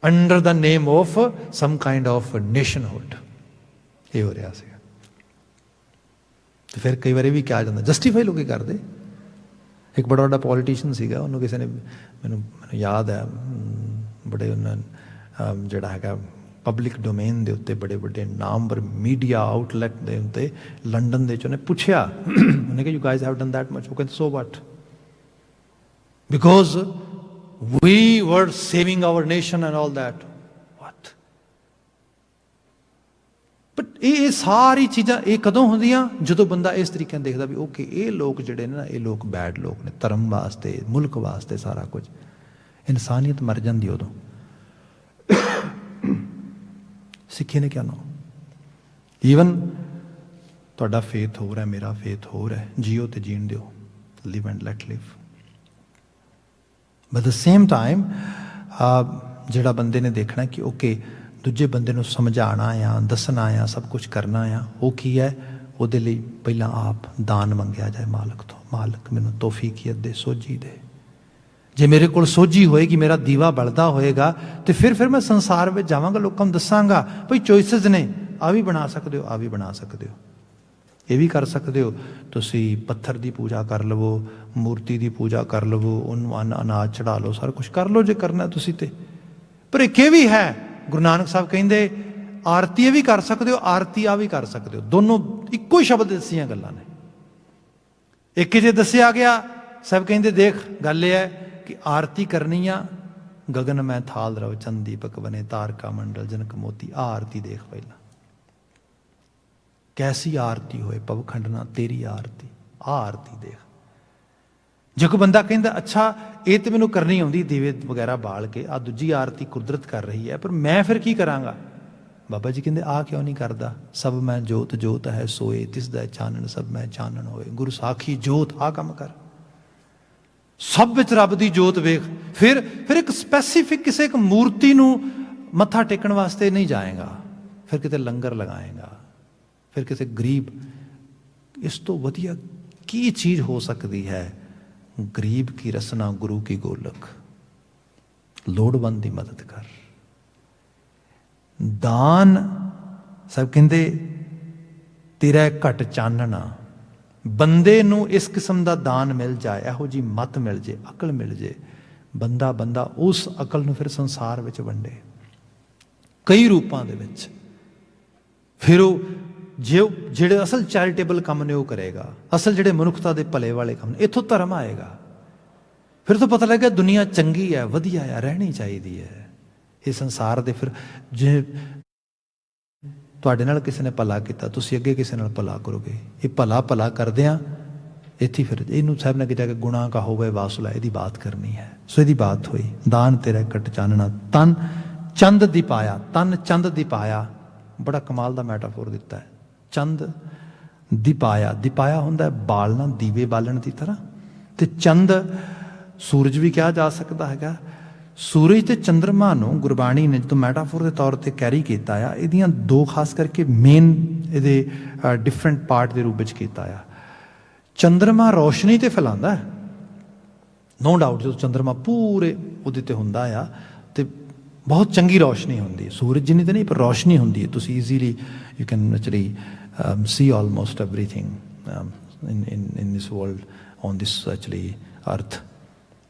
under the name of some kind of nationhood. ਇਹ ਹੋ ਰਿਹਾ ਸੀ। ਤੇ ਫਿਰ ਕਈ ਵਾਰੀ ਵੀ ਕਿਹਾ ਜਾਂਦਾ, ਜਸਟੀਫਾਈ ਲੋਕੀ ਕਰਦੇ। ਇੱਕ ਬੜਾ ਵੱਡਾ ਪੋਲੀਟੀਸ਼ੀਅਨ ਸੀਗਾ, ਉਹਨੂੰ ਕਿਸੇ ਨੇ, ਮੈਨੂੰ ਯਾਦ ਹੈ, ਬੜੇ ਉਹਨਾਂ ਜਿਹੜਾ ਹੈਗਾ ਪਬਲਿਕ ਡੋਮੇਨ ਦੇ ਉੱਤੇ ਬੜੇ ਵੱਡੇ ਨਾਮਵਰ ਮੀਡੀਆ ਆਊਟਲੈਟ ਦੇ ਉੱਤੇ ਲੰਡਨ ਦੇ 'ਚ ਉਹਨੇ ਪੁੱਛਿਆ, ਉਹਨੇ ਕਿਹਾ you guys have done that much. ਉਹ ਕਹਿੰਦੇ so what, because we were saving our nation and all that. What? But ਇਹ ਸਾਰੀ ਚੀਜ਼ਾਂ ਇਹ ਕਦੋਂ ਹੁੰਦੀਆਂ? ਜਦੋਂ ਬੰਦਾ ਇਸ ਤਰੀਕੇ ਨਾਲ ਦੇਖਦਾ ਵੀ ਓਕੇ, ਇਹ ਲੋਕ ਜਿਹੜੇ ਨੇ ਨਾ, ਇਹ ਲੋਕ ਬੈਡ ਲੋਕ ਨੇ, ਧਰਮ ਵਾਸਤੇ, ਮੁਲਕ ਵਾਸਤੇ, ਸਾਰਾ ਕੁਝ। ਇਨਸਾਨੀਅਤ ਮਰ ਜਾਂਦੀ ਉਦੋਂ। ਸਿੱਖੀ ਨੇ ਕਿਹਾ ਨਾ, ਈਵਨ ਤੁਹਾਡਾ ਫੇਥ ਹੋਰ ਹੈ, ਮੇਰਾ ਫੇਥ ਹੋਰ ਹੈ, ਜੀਓ ਤੇ ਜੀਣ ਦਿਓ, live and let live. But the same time ਜਿਹੜਾ ਬੰਦੇ ਨੇ ਦੇਖਣਾ ਕਿ ਓਕੇ, ਦੂਜੇ ਬੰਦੇ ਨੂੰ ਸਮਝਾਉਣਾ ਆ, ਦੱਸਣਾ ਆ, ਸਭ ਕੁਝ ਕਰਨਾ ਆ, ਉਹ ਕੀ ਹੈ? ਉਹਦੇ ਲਈ ਪਹਿਲਾਂ ਆਪ ਦਾਨ ਮੰਗਿਆ ਜਾਏ ਮਾਲਕ ਤੋਂ, ਮਾਲਕ ਮੈਨੂੰ ਤੌਫੀਕੀਅਤ ਦੇ, ਸੋਝੀ ਦੇ। ਜੇ ਮੇਰੇ ਕੋਲ ਸੋਝੀ ਹੋਏਗੀ, ਮੇਰਾ ਦੀਵਾ ਬਲਦਾ ਹੋਏਗਾ, ਤੇ ਫਿਰ ਮੈਂ ਸੰਸਾਰ ਵਿੱਚ ਜਾਵਾਂਗਾ, ਲੋਕਾਂ ਨੂੰ ਦੱਸਾਂਗਾ ਭਈ ਚੋਇਸਿਸ ਨੇ, ਆ ਵੀ ਬਣਾ ਸਕਦੇ ਹੋ, ਆ ਵੀ ਬਣਾ ਸਕਦੇ ਹੋ, ਇਹ ਵੀ ਕਰ ਸਕਦੇ ਹੋ। ਤੁਸੀਂ ਪੱਥਰ ਦੀ ਪੂਜਾ ਕਰ ਲਵੋ, ਮੂਰਤੀ ਦੀ ਪੂਜਾ ਕਰ ਲਵੋ, ਉਹਨੂੰ ਅਨਾਜ ਚੜਾ ਲਓ, ਸਾਰਾ ਕੁਛ ਕਰ ਲਓ ਜੇ ਕਰਨਾ ਤੁਸੀਂ। ਤੇ ਪਰ ਇੱਕ ਇਹ ਵੀ ਹੈ, ਗੁਰੂ ਨਾਨਕ ਸਾਹਿਬ ਕਹਿੰਦੇ ਆਰਤੀ ਇਹ ਵੀ ਕਰ ਸਕਦੇ ਹੋ, ਆਰਤੀ ਆ ਵੀ ਕਰ ਸਕਦੇ ਹੋ। ਦੋਨੋਂ ਇੱਕੋ ਹੀ ਸ਼ਬਦ ਦੱਸੀਆਂ ਗੱਲਾਂ ਨੇ। ਇੱਕ ਜੇ ਦੱਸਿਆ ਗਿਆ, ਸਭ ਕਹਿੰਦੇ ਦੇਖ ਗੱਲ ਇਹ ਹੈ ਕਿ ਆਰਤੀ ਕਰਨੀ ਆ, ਗਗਨ ਮੈਂ ਥਾਲ ਰਵ ਚੰਦ ਦੀਪਕ ਬਨੇ, ਤਾਰਕਾ ਮੰਡਲ ਜਨਕ ਮੋਤੀ। ਆ ਆਰਤੀ ਦੇਖ ਪਹਿਲਾਂ, ਕੈਸੀ ਆਰਤੀ ਹੋਏ ਪਵਖੰਡ ਨਾ ਤੇਰੀ ਆਰਤੀ। ਆ ਆਰਤੀ ਦੇਖ। ਜੇ ਕੋਈ ਬੰਦਾ ਕਹਿੰਦਾ ਅੱਛਾ ਇਹ ਤੇ ਮੈਨੂੰ ਕਰਨੀ ਆਉਂਦੀ, ਦੀਵੇ ਵਗੈਰਾ ਬਾਲ ਕੇ, ਆ ਦੂਜੀ ਆਰਤੀ ਕੁਦਰਤ ਕਰ ਰਹੀ ਹੈ, ਪਰ ਮੈਂ ਫਿਰ ਕੀ ਕਰਾਂਗਾ? ਬਾਬਾ ਜੀ ਕਹਿੰਦੇ ਆ ਕਿਉਂ ਨਹੀਂ ਕਰਦਾ? ਸਭ ਮੈਂ ਜੋਤ ਜੋਤ ਹੈ ਸੋਏ, ਤਿਸ ਦਾ ਚਾਨਣ ਸਭ ਮੈਂ ਚਾਨਣ ਹੋਏ। ਗੁਰੂ ਸਾਖੀ ਜੋਤ, ਆ ਕੰਮ ਕਰ। ਸਭ ਵਿੱਚ ਰੱਬ ਦੀ ਜੋਤ ਵੇਖ। ਫਿਰ ਇੱਕ ਸਪੈਸੀਫਿਕ ਕਿਸੇ ਇੱਕ ਮੂਰਤੀ ਨੂੰ ਮੱਥਾ ਟੇਕਣ ਵਾਸਤੇ ਨਹੀਂ ਜਾਏਗਾ, ਫਿਰ ਕਿਤੇ ਲੰਗਰ ਲਗਾਏਗਾ, ਫਿਰ ਕਿਸੇ ਗਰੀਬ। ਇਸ ਤੋਂ ਵਧੀਆ ਕੀ ਚੀਜ਼ ਹੋ ਸਕਦੀ ਹੈ? ਗਰੀਬ ਕੀ ਰਸਨਾ ਗੁਰੂ ਕੀ ਗੋਲਕ, ਲੋੜਵੰਦ ਦੀ ਮਦਦ ਕਰ। ਦਾਨ, ਸਭ ਕਹਿੰਦੇ ਤੇਰਾ ਘਟ ਚਾਨਣਾ, ਬੰਦੇ ਨੂੰ ਇਸ ਕਿਸਮ ਦਾ ਦਾਨ ਮਿਲ ਜਾਏ, ਇਹੋ ਜਿਹੀ ਮੱਤ ਮਿਲ ਜੇ, ਅਕਲ ਮਿਲ ਜੇ, ਬੰਦਾ ਉਸ ਅਕਲ ਨੂੰ ਫਿਰ ਸੰਸਾਰ ਵਿੱਚ ਵੰਡੇ ਕਈ ਰੂਪਾਂ ਦੇ ਵਿੱਚ। ਫਿਰ ਉਹ ਜਿਹੜੇ ਅਸਲ ਚੈਰੀਟੇਬਲ ਕੰਮ ਨੇ ਉਹ ਕਰੇਗਾ, ਅਸਲ ਜਿਹੜੇ ਮਨੁੱਖਤਾ ਦੇ ਭਲੇ ਵਾਲੇ ਕੰਮ ਨੇ, ਇੱਥੋਂ ਧਰਮ ਆਏਗਾ। ਫਿਰ ਤੋਂ ਪਤਾ ਲੱਗਾ ਦੁਨੀਆ ਚੰਗੀ ਹੈ, ਵਧੀਆ ਹੈ, ਰਹਿਣੀ ਚਾਹੀਦੀ ਹੈ ਇਹ ਸੰਸਾਰ ਦੇ। ਫਿਰ ਜੇ ਤੁਹਾਡੇ ਨਾਲ ਕਿਸੇ ਨੇ ਭਲਾ ਕੀਤਾ, ਤੁਸੀਂ ਅੱਗੇ ਕਿਸੇ ਨਾਲ ਭਲਾ ਕਰੋਗੇ। ਇਹ ਭਲਾ ਕਰਦਿਆਂ ਇੱਥੇ ਫਿਰ ਇਹਨੂੰ ਸਾਹਿਬ ਨੇ ਕਿਹਾ ਕਿ ਗੁਣਾ ਕਾ ਹੋਵੇ ਵਾਸੁਲਾ, ਇਹਦੀ ਬਾਤ ਕਰਨੀ ਹੈ। ਸੋ ਇਹਦੀ ਬਾਤ ਹੋਈ, ਦਾਨ ਤੇਰਾ ਘਟ ਚਾਨਣਾ ਤਨ ਚੰਦ ਦੀ ਪਾਇਆ। ਤਨ ਚੰਦ ਦੀ ਪਾਇਆ, ਬੜਾ ਕਮਾਲ ਦਾ ਮੈਟਾਫੋਰ ਦਿੱਤਾ ਹੈ। ਚੰਦ ਦੀਪਾਇਆ, ਦੀਪਾਇਆ ਹੁੰਦਾ ਬਾਲਣਾ, ਦੀਵੇ ਬਾਲਣ ਦੀ ਤਰ੍ਹਾਂ। ਤੇ ਚੰਦ ਸੂਰਜ ਵੀ ਕਿਹਾ ਜਾ ਸਕਦਾ ਹੈਗਾ। ਸੂਰਜ ਤੇ ਚੰਦਰਮਾ ਨੂੰ ਗੁਰਬਾਣੀ ਨੇ ਜਦੋਂ ਮੈਟਾਫੋਰ ਦੇ ਤੌਰ ਤੇ ਕੈਰੀ ਕੀਤਾ ਆ, ਇਹਦੀਆਂ ਦੋ ਖਾਸ ਕਰਕੇ ਮੇਨ ਇਹਦੇ ਡਿਫਰੈਂਟ ਪਾਰਟ ਦੇ ਰੂਪ ਵਿੱਚ ਕੀਤਾ ਆ। ਚੰਦਰਮਾ ਰੋਸ਼ਨੀ ਤੇ ਫੈਲਾਉਂਦਾ, ਨੋ ਡਾਊਟ। ਜਦੋਂ ਚੰਦਰਮਾ ਪੂਰੇ ਉਹਦੇ ਤੇ ਹੁੰਦਾ ਆ ਤੇ ਬਹੁਤ ਚੰਗੀ ਰੋਸ਼ਨੀ ਹੁੰਦੀ ਹੈ। ਸੂਰਜ ਜਿੰਨੀ ਤਾਂ ਨਹੀਂ, ਪਰ ਰੋਸ਼ਨੀ ਹੁੰਦੀ ਹੈ। ਤੁਸੀਂ easily you can actually see almost everything in this world, on this actually earth.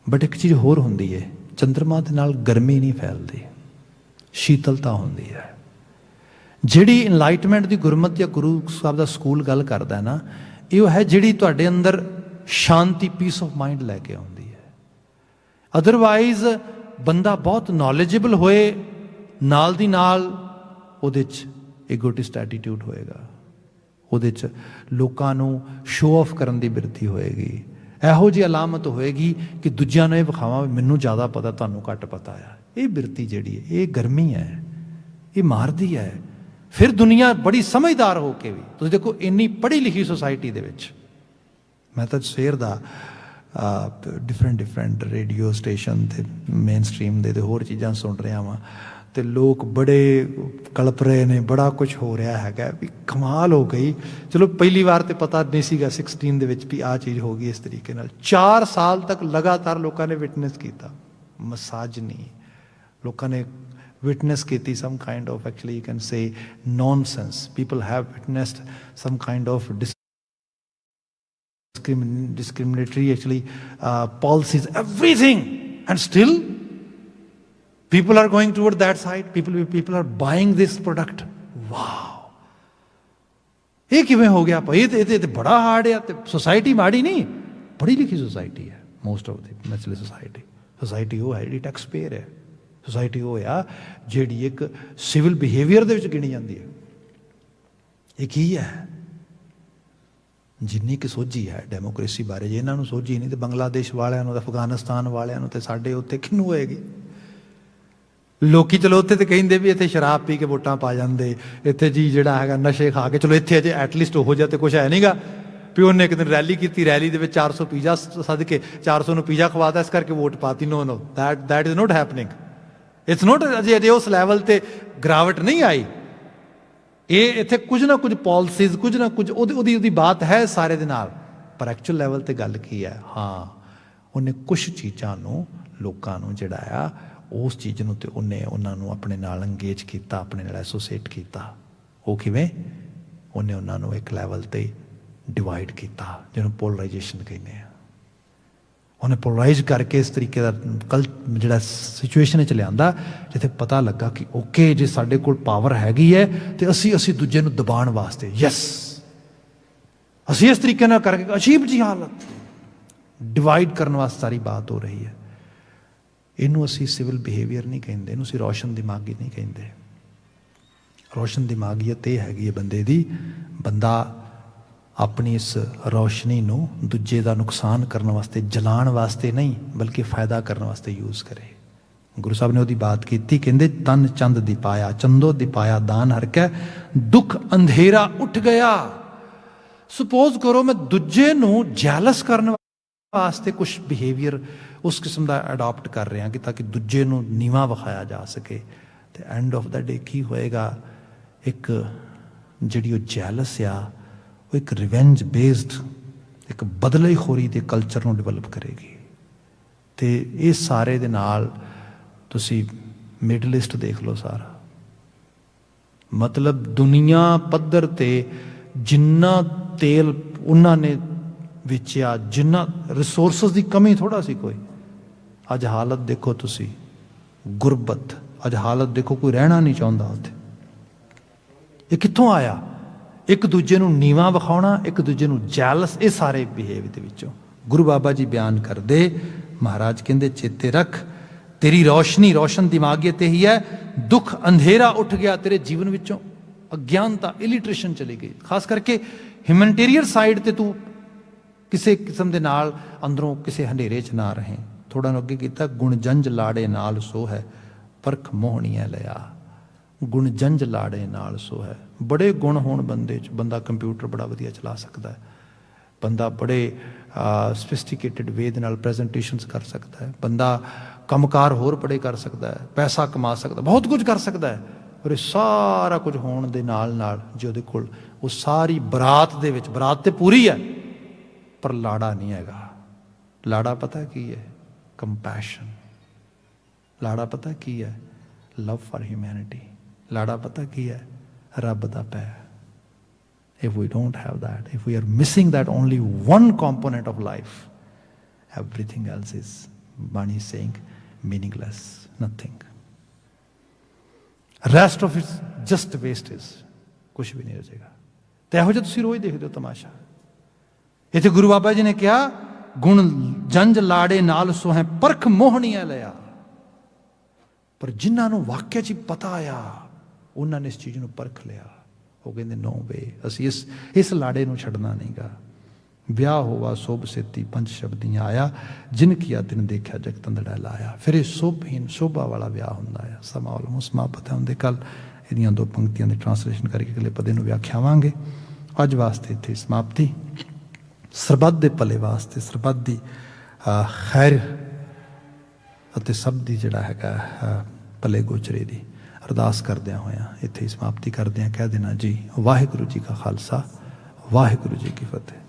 But ਇੱਕ ਚੀਜ਼ ਹੋਰ ਹੁੰਦੀ ਹੈ, ਚੰਦਰਮਾ ਦੇ ਨਾਲ ਗਰਮੀ ਨਹੀਂ ਫੈਲਦੀ, ਸ਼ੀਤਲਤਾ ਹੁੰਦੀ ਹੈ। ਜਿਹੜੀ ਇਨਲਾਈਟਮੈਂਟ ਦੀ ਗੁਰਮਤਿ ਜਾਂ ਗੁਰੂ ਸਾਹਿਬ ਦਾ ਸਕੂਲ ਗੱਲ ਕਰਦਾ ਨਾ, ਇਹ ਹੈ ਜਿਹੜੀ ਤੁਹਾਡੇ ਅੰਦਰ ਸ਼ਾਂਤੀ, ਪੀਸ ਆਫ ਮਾਈਂਡ ਲੈ ਕੇ ਆਉਂਦੀ ਹੈ। ਅਦਰਵਾਈਜ਼ ਬੰਦਾ ਬਹੁਤ ਨੌਲੇਜੇਬਲ ਹੋਏ, ਨਾਲ ਦੀ ਨਾਲ ਉਹਦੇ 'ਚ ਈਗੋਟਿਸਟ ਐਟੀਟਿਊਡ ਹੋਏਗਾ, ਉਹਦੇ 'ਚ ਲੋਕਾਂ ਨੂੰ ਸ਼ੋਅ ਆਫ ਕਰਨ ਦੀ ਬਿਰਤੀ ਹੋਏਗੀ। ਇਹੋ ਜਿਹੀ ਅਲਾਮਤ ਹੋਏਗੀ ਕਿ ਦੂਜਿਆਂ ਨੂੰ ਇਹ ਵਿਖਾਵਾਂ ਮੈਨੂੰ ਜ਼ਿਆਦਾ ਪਤਾ, ਤੁਹਾਨੂੰ ਘੱਟ ਪਤਾ ਆ। ਇਹ ਬਿਰਤੀ ਜਿਹੜੀ ਹੈ, ਇਹ ਗਰਮੀ ਹੈ, ਇਹ ਮਾਰਦੀ ਹੈ। ਫਿਰ ਦੁਨੀਆ ਬੜੀ ਸਮਝਦਾਰ ਹੋ ਕੇ ਵੀ, ਤੁਸੀਂ ਦੇਖੋ ਇੰਨੀ ਪੜ੍ਹੀ ਲਿਖੀ ਸੁਸਾਇਟੀ ਦੇ ਵਿੱਚ, ਮੈਂ ਤਾਂ ਸਵੇਰ ਦਾ ਡਿਫਰੈਂਟ ਰੇਡੀਓ ਸਟੇਸ਼ਨ ਤੇ ਮੇਨ ਸਟਰੀਮ ਦੇ ਹੋਰ ਚੀਜ਼ਾਂ ਸੁਣ ਰਿਹਾ ਵਾਂ, ਤੇ ਲੋਕ ਬੜੇ ਕਲਪ ਰਹੇ ਨੇ, ਬੜਾ ਕੁਝ ਹੋ ਰਿਹਾ ਹੈਗਾ ਵੀ ਕਮਾਲ ਹੋ ਗਈ। ਚਲੋ ਪਹਿਲੀ ਵਾਰ ਤੇ ਪਤਾ ਨਹੀਂ ਸੀਗਾ 16 ਦੇ ਵਿੱਚ ਵੀ ਆਹ ਚੀਜ਼ ਹੋ ਗਈ ਇਸ ਤਰੀਕੇ ਨਾਲ। 4 ਸਾਲ ਤੱਕ ਲਗਾਤਾਰ ਲੋਕਾਂ ਨੇ ਵਿਟਨੈਸ ਕੀਤਾ, ਮਸਾਜਨੀ ਲੋਕਾਂ ਨੇ ਵਿਟਨੈਸ ਕੀਤੀ, some kind of actually you can say nonsense. People have witnessed some kind of discriminatory actually policies, everything, and still people are going toward that side. People are buying this product. Wow, ਇਹ ਕਿਵੇਂ ਹੋ ਗਿਆ ਭਾਈ? ਇਹ ਤੇ ਬੜਾ hard ਹੈ। ਤੇ society ਮਾੜੀ ਨਹੀਂ, ਪੜ੍ਹੀ ਲਿਖੀ ਸੋਸਾਇਟੀ ਹੈ most of the natural society ਉਹ ਹੈ ਜਿਹੜੀ ਟੈਕਸ ਪੇਅਰ ਹੈ। ਸੋਸਾਇਟੀ ਉਹ ਆ ਜਿਹੜੀ ਇੱਕ ਸਿਵਲ ਬਿਹੇਵੀਅਰ ਦੇ ਵਿੱਚ ਗਿਣੀ ਜਾਂਦੀ ਹੈ। ਇਹ ਕੀ ਹੈ? ਜਿੰਨੀ ਕਿ ਸੋਝੀ ਹੈ ਡੈਮੋਕ੍ਰੇਸੀ ਬਾਰੇ, ਜੇ ਇਹਨਾਂ ਨੂੰ ਸੋਝੀ ਨਹੀਂ ਤੇ ਬੰਗਲਾਦੇਸ਼ ਵਾਲਿਆਂ ਨੂੰ, ਅਫਗਾਨਿਸਤਾਨ ਵਾਲਿਆਂ ਨੂੰ, ਤੇ ਸਾਡੇ ਉੱਥੇ ਕਿਹਨੂੰ ਹੋਏਗੀ? ਲੋਕੀ ਚਲੋ ਉੱਥੇ ਤੇ ਕਹਿੰਦੇ ਵੀ ਇੱਥੇ ਸ਼ਰਾਬ ਪੀ ਕੇ ਵੋਟਾਂ ਪਾ ਜਾਂਦੇ, ਇੱਥੇ ਜੀ ਜਿਹੜਾ ਹੈਗਾ ਨਸ਼ੇ ਖਾ ਕੇ, ਚਲੋ ਇੱਥੇ ਅਜੇ ਐਟਲੀਸਟ ਉਹੋ ਜਿਹਾ ਤੇ ਕੁਛ ਹੈ ਨਹੀਂਗਾ ਵੀ ਉਹਨੇ ਇੱਕ ਦਿਨ ਰੈਲੀ ਕੀਤੀ, ਰੈਲੀ ਦੇ ਵਿੱਚ 400 ਪੀਜ਼ਾ ਸੱਦ ਕੇ 400 ਨੂੰ ਪੀਜ਼ਾ ਖਵਾਤਾ, ਇਸ ਕਰਕੇ ਵੋਟ ਪਾਤੀ। No that is not happening. It's not, ਅਜੇ ਉਸ ਲੈਵਲ ਤੇ ਗਿਰਾਵਟ ਨਹੀਂ ਆਈ। ਇਹ ਇੱਥੇ ਕੁਝ ਨਾ ਕੁਝ ਪਾਲਿਸੀਜ਼, ਕੁਝ ਨਾ ਕੁਝ ਉਹਦੀ ਬਾਤ ਹੈ ਸਾਰੇ ਦੇ ਨਾਲ, ਪਰ ਐਕਚੁਅਲ ਲੈਵਲ ਤੇ ਗੱਲ ਕੀ ਹੈ? ਹਾਂ, ਉਹਨੇ ਕੁਛ ਚੀਜ਼ਾਂ ਨੂੰ, ਲੋਕਾਂ ਨੂੰ ਜਿਹੜਾ ਆ ਉਸ ਚੀਜ਼ ਨੂੰ, ਤੇ ਉਹਨੇ ਉਹਨਾਂ ਨੂੰ ਆਪਣੇ ਨਾਲ ਅੰਗੇਜ ਕੀਤਾ, ਆਪਣੇ ਨਾਲ ਐਸੋਸੀਏਟ ਕੀਤਾ। ਉਹ ਕਿਵੇਂ? ਉਹਨੇ ਉਹਨਾਂ ਨੂੰ ਇੱਕ ਲੈਵਲ ਤੇ ਡਿਵਾਈਡ ਕੀਤਾ, ਜਿਹਨੂੰ ਪੋਲਰਾਈਜੇਸ਼ਨ ਕਹਿੰਦੇ ਆ। ਉਹਨੇ ਪੋਲਰਾਈਜ਼ ਕਰਕੇ ਇਸ ਤਰੀਕੇ ਦਾ ਜਿਹੜਾ ਸਿਚੁਏਸ਼ਨ ਵਿੱਚ ਲਿਆਂਦਾ, ਜਿੱਥੇ ਪਤਾ ਲੱਗਾ ਕਿ ਓਕੇ, ਜੇ ਸਾਡੇ ਕੋਲ ਪਾਵਰ ਹੈਗੀ ਹੈ ਤੇ ਅਸੀਂ ਦੂਜੇ ਨੂੰ ਦਬਾਉਣ ਵਾਸਤੇ, ਯੈਸ, ਅਸੀਂ ਇਸ ਤਰੀਕੇ ਨਾਲ ਕਰਕੇ ਅਜੀਬ ਜਿਹੀ ਹਾਲਤ ਡਿਵਾਈਡ ਕਰਨ ਵਾਸਤੇ ਸਾਰੀ ਬਾਤ ਹੋ ਰਹੀ ਹੈ। ਇਹਨੂੰ ਅਸੀਂ ਸਿਵਲ ਬਿਹੇਵੀਅਰ ਨਹੀਂ ਕਹਿੰਦੇ, ਇਹਨੂੰ ਅਸੀਂ ਰੋਸ਼ਨ ਦਿਮਾਗੀ ਨਹੀਂ ਕਹਿੰਦੇ। ਰੋਸ਼ਨ ਦਿਮਾਗੀਅਤ ਇਹ ਹੈਗੀ ਹੈ ਬੰਦੇ ਦੀ, ਬੰਦਾ ਆਪਣੀ ਇਸ ਰੋਸ਼ਨੀ ਨੂੰ ਦੂਜੇ ਦਾ ਨੁਕਸਾਨ ਕਰਨ ਵਾਸਤੇ, ਜਲਾਉਣ ਵਾਸਤੇ ਨਹੀਂ, ਬਲਕਿ ਫਾਇਦਾ ਕਰਨ ਵਾਸਤੇ ਯੂਜ਼ ਕਰੇ। ਗੁਰੂ ਸਾਹਿਬ ਨੇ ਉਹਦੀ ਬਾਤ ਕੀਤੀ, ਕਹਿੰਦੇ ਤਨ ਚੰਦ ਦੀ ਪਾਇਆ, ਚੰਦੋ ਦੀ ਪਾਇਆ ਦਾਨ ਹਰਕੈ, ਦੁੱਖ ਅੰਧੇਰਾ ਉੱਠ ਗਿਆ। ਸਪੋਜ਼ ਕਰੋ ਮੈਂ ਦੂਜੇ ਨੂੰ ਜੈਲਸ ਕਰਨ ਵਾਸਤੇ ਕੁਛ ਬਿਹੇਵੀਅਰ ਉਸ ਕਿਸਮ ਦਾ ਅਡਾਪਟ ਕਰ ਰਿਹਾ ਕਿ ਤਾਂ ਕਿ ਦੂਜੇ ਨੂੰ ਨੀਵਾਂ ਵਿਖਾਇਆ ਜਾ ਸਕੇ, ਤੇ ਐਂਡ ਆਫ ਦਾ ਡੇ ਕੀ ਹੋਏਗਾ? ਇੱਕ ਜਿਹੜੀ ਉਹ ਜੈਲਸ ਆ, ਉਹ ਇੱਕ ਰਿਵੈਂਜ ਬੇਸਡ, ਇੱਕ ਬਦਲੇਖੋਰੀ ਦੇ ਕਲਚਰ ਨੂੰ ਡਿਵੈਲਪ ਕਰੇਗੀ। ਤੇ ਇਹ ਸਾਰੇ ਦੇ ਨਾਲ ਤੁਸੀਂ ਮਿਡਲ ਈਸਟ ਦੇਖ ਲਓ ਸਾਰਾ, ਮਤਲਬ ਦੁਨੀਆ ਪੱਧਰ ਤੇ ਜਿੰਨਾ ਤੇਲ ਉਹਨਾਂ ਨੇ ਵੇਚਿਆ, ਜਿੰਨਾ ਰਿਸੋਰਸਿਸ ਦੀ ਕਮੀ ਥੋੜਾ ਸੀ ਕੋਈ। ਅੱਜ ਹਾਲਤ ਦੇਖੋ ਤੁਸੀਂ, ਗੁਰਬਤ, ਅੱਜ ਹਾਲਤ ਦੇਖੋ, ਕੋਈ ਰਹਿਣਾ ਨਹੀਂ ਚਾਹੁੰਦਾ ਉੱਥੇ। ਇਹ ਕਿੱਥੋਂ ਆਇਆ? ਇੱਕ ਦੂਜੇ ਨੂੰ ਨੀਵਾਂ ਵਿਖਾਉਣਾ, ਇੱਕ ਦੂਜੇ ਨੂੰ ਜੈਲਸ, ਇਹ ਸਾਰੇ ਬਿਹੇਵ ਦੇ ਵਿੱਚੋਂ। ਗੁਰੂ ਬਾਬਾ ਜੀ ਬਿਆਨ ਕਰਦੇ, ਮਹਾਰਾਜ ਕਹਿੰਦੇ ਚੇਤੇ ਰੱਖ, ਤੇਰੀ ਰੌਸ਼ਨੀ, ਰੋਸ਼ਨ ਦਿਮਾਗੀਅਤ ਇਹੀ ਹੈ, ਦੁੱਖ ਅੰਧੇਰਾ ਉੱਠ ਗਿਆ ਤੇਰੇ ਜੀਵਨ ਵਿੱਚੋਂ, ਅਗਿਆਨਤਾ, ਇਲਿਟਰੇਸ਼ਨ ਚਲੀ ਗਈ। ਖਾਸ ਕਰਕੇ ਹਿਊਮੈਨਿਟੇਰੀਅਨ ਸਾਈਡ ਤੇ ਤੂੰ ਕਿਸੇ ਕਿਸਮ ਦੇ ਨਾਲ ਅੰਦਰੋਂ ਕਿਸੇ ਹਨੇਰੇ 'ਚ ਨਾ ਰਹੇ। ਥੋੜਾ ਨੂੰ ਅੱਗੇ ਕੀਤਾ, ਗੁਣ ਜੰਝ ਲਾੜੇ ਨਾਲ ਸੋ ਹੈ, ਪਰਖ ਮੋਹਣੀਆਂ ਲਿਆ। ਗੁਣ ਜੰਝ ਲਾੜੇ ਨਾਲ ਸੋ ਹੈ। ਬੜੇ ਗੁਣ ਹੋਣ ਬੰਦੇ 'ਚ, ਬੰਦਾ ਕੰਪਿਊਟਰ ਬੜਾ ਵਧੀਆ ਚਲਾ ਸਕਦਾ ਹੈ, ਬੰਦਾ ਬੜੇ ਸਫਿਸਟੀਕੇਟਡ ਵੇ ਦੇ ਨਾਲ ਪ੍ਰੈਜੈਂਟੇਸ਼ਨਸ ਕਰ ਸਕਦਾ ਹੈ, ਬੰਦਾ ਕੰਮਕਾਰ ਹੋਰ ਬੜੇ ਕਰ ਸਕਦਾ ਹੈ, ਪੈਸਾ ਕਮਾ ਸਕਦਾ, ਬਹੁਤ ਕੁਝ ਕਰ ਸਕਦਾ ਹੈ। ਪਰ ਇਹ ਸਾਰਾ ਕੁਝ ਹੋਣ ਦੇ ਨਾਲ ਨਾਲ ਜੇ ਉਹਦੇ ਕੋਲ ਉਹ ਸਾਰੀ ਬਰਾਤ ਦੇ ਵਿੱਚ, ਬਰਾਤ ਤੇ ਪੂਰੀ ਹੈ ਪਰ ਲਾੜਾ ਨਹੀਂ ਹੈਗਾ। ਲਾੜਾ ਪਤਾ ਕੀ ਹੈ? ਕੰਪੈਸ਼ਨ। ਲਾੜਾ ਪਤਾ ਕੀ ਹੈ? ਲਵ ਫਾਰ ਹਿਊਮੈਨਿਟੀ। ਲਾੜਾ ਪਤਾ ਕੀ ਹੈ? ਰੱਬ ਦਾ ਪਿਆਰ। If we don't have that, if we are missing that only one component of life, everything else is, Bani is saying, meaningless, nothing. Rest of it just wastage, ਕੁਛ ਵੀ ਨਹੀਂ ਰਚੇਗਾ। ਤੇ ਇਹੋ ਜਿਹਾ ਤੁਸੀਂ ਰੋਜ਼ ਦੇਖਦੇ ਹੋ ਤਮਾਸ਼ਾ। ਇੱਥੇ ਗੁਰੂ ਬਾਬਾ ਜੀ ਨੇ ਕਿਹਾ, ਗੁਣ ਜੰਝ ਲਾੜੇ ਨਾਲ ਸੋਹੈ, ਪਰਖ ਮੋਹਣੀਆਂ ਲਿਆ। ਪਰ ਜਿਨ੍ਹਾਂ ਨੂੰ ਵਾਕਿਆ 'ਚ ਪਤਾ ਆ, ਉਹਨਾਂ ਨੇ ਇਸ ਚੀਜ਼ ਨੂੰ ਪਰਖ ਲਿਆ। ਉਹ ਕਹਿੰਦੇ ਨੋ ਵੇ, ਅਸੀਂ ਇਸ ਲਾੜੇ ਨੂੰ ਛੱਡਣਾ ਨਹੀਂਗਾ। ਵਿਆਹ ਹੋਵਾ ਸ਼ੁਭ ਸੇਤੀ ਪੰਜ ਸ਼ਬਦੀਆਂ ਆਇਆ, ਜਿਨ ਕੀਆ ਤਿਨ ਦੇਖਿਆ ਜਗ ਤੰਦੜਾ ਲਾਇਆ। ਫਿਰ ਇਹ ਸ਼ੁਭਹੀਨ ਸ਼ੋਭਾ ਵਾਲਾ ਵਿਆਹ ਹੁੰਦਾ ਆ। ਸਮਾਂ ਵੱਲੋਂ ਸਮਾਪਤ ਹੁੰਦੇ। ਕੱਲ ਇਹਦੀਆਂ 2 ਪੰਕਤੀਆਂ ਦੀ ਟਰਾਂਸਲੇਸ਼ਨ ਕਰਕੇ ਅਗਲੇ ਪਦੇ ਨੂੰ ਵਿਆਖਿਆਵਾਂਗੇ। ਅੱਜ ਵਾਸਤੇ ਇੱਥੇ ਸਮਾਪਤੀ। ਸਰਬੱਤ ਦੇ ਭਲੇ ਵਾਸਤੇ, ਸਰਬੱਤ ਦੀ ਖੈਰ ਅਤੇ ਸਭ ਦੀ ਜਿਹੜਾ ਹੈਗਾ ਭਲੇ ਗੋਚਰੇ ਦੀ ਅਰਦਾਸ ਕਰਦਿਆਂ ਹੋਇਆਂ ਇੱਥੇ ਸਮਾਪਤੀ ਕਰਦਿਆਂ ਕਹਿ ਦੇਣਾ ਜੀ, ਵਾਹਿਗੁਰੂ ਜੀ ਕਾ ਖਾਲਸਾ, ਵਾਹਿਗੁਰੂ ਜੀ ਕੀ ਫਤਿਹ।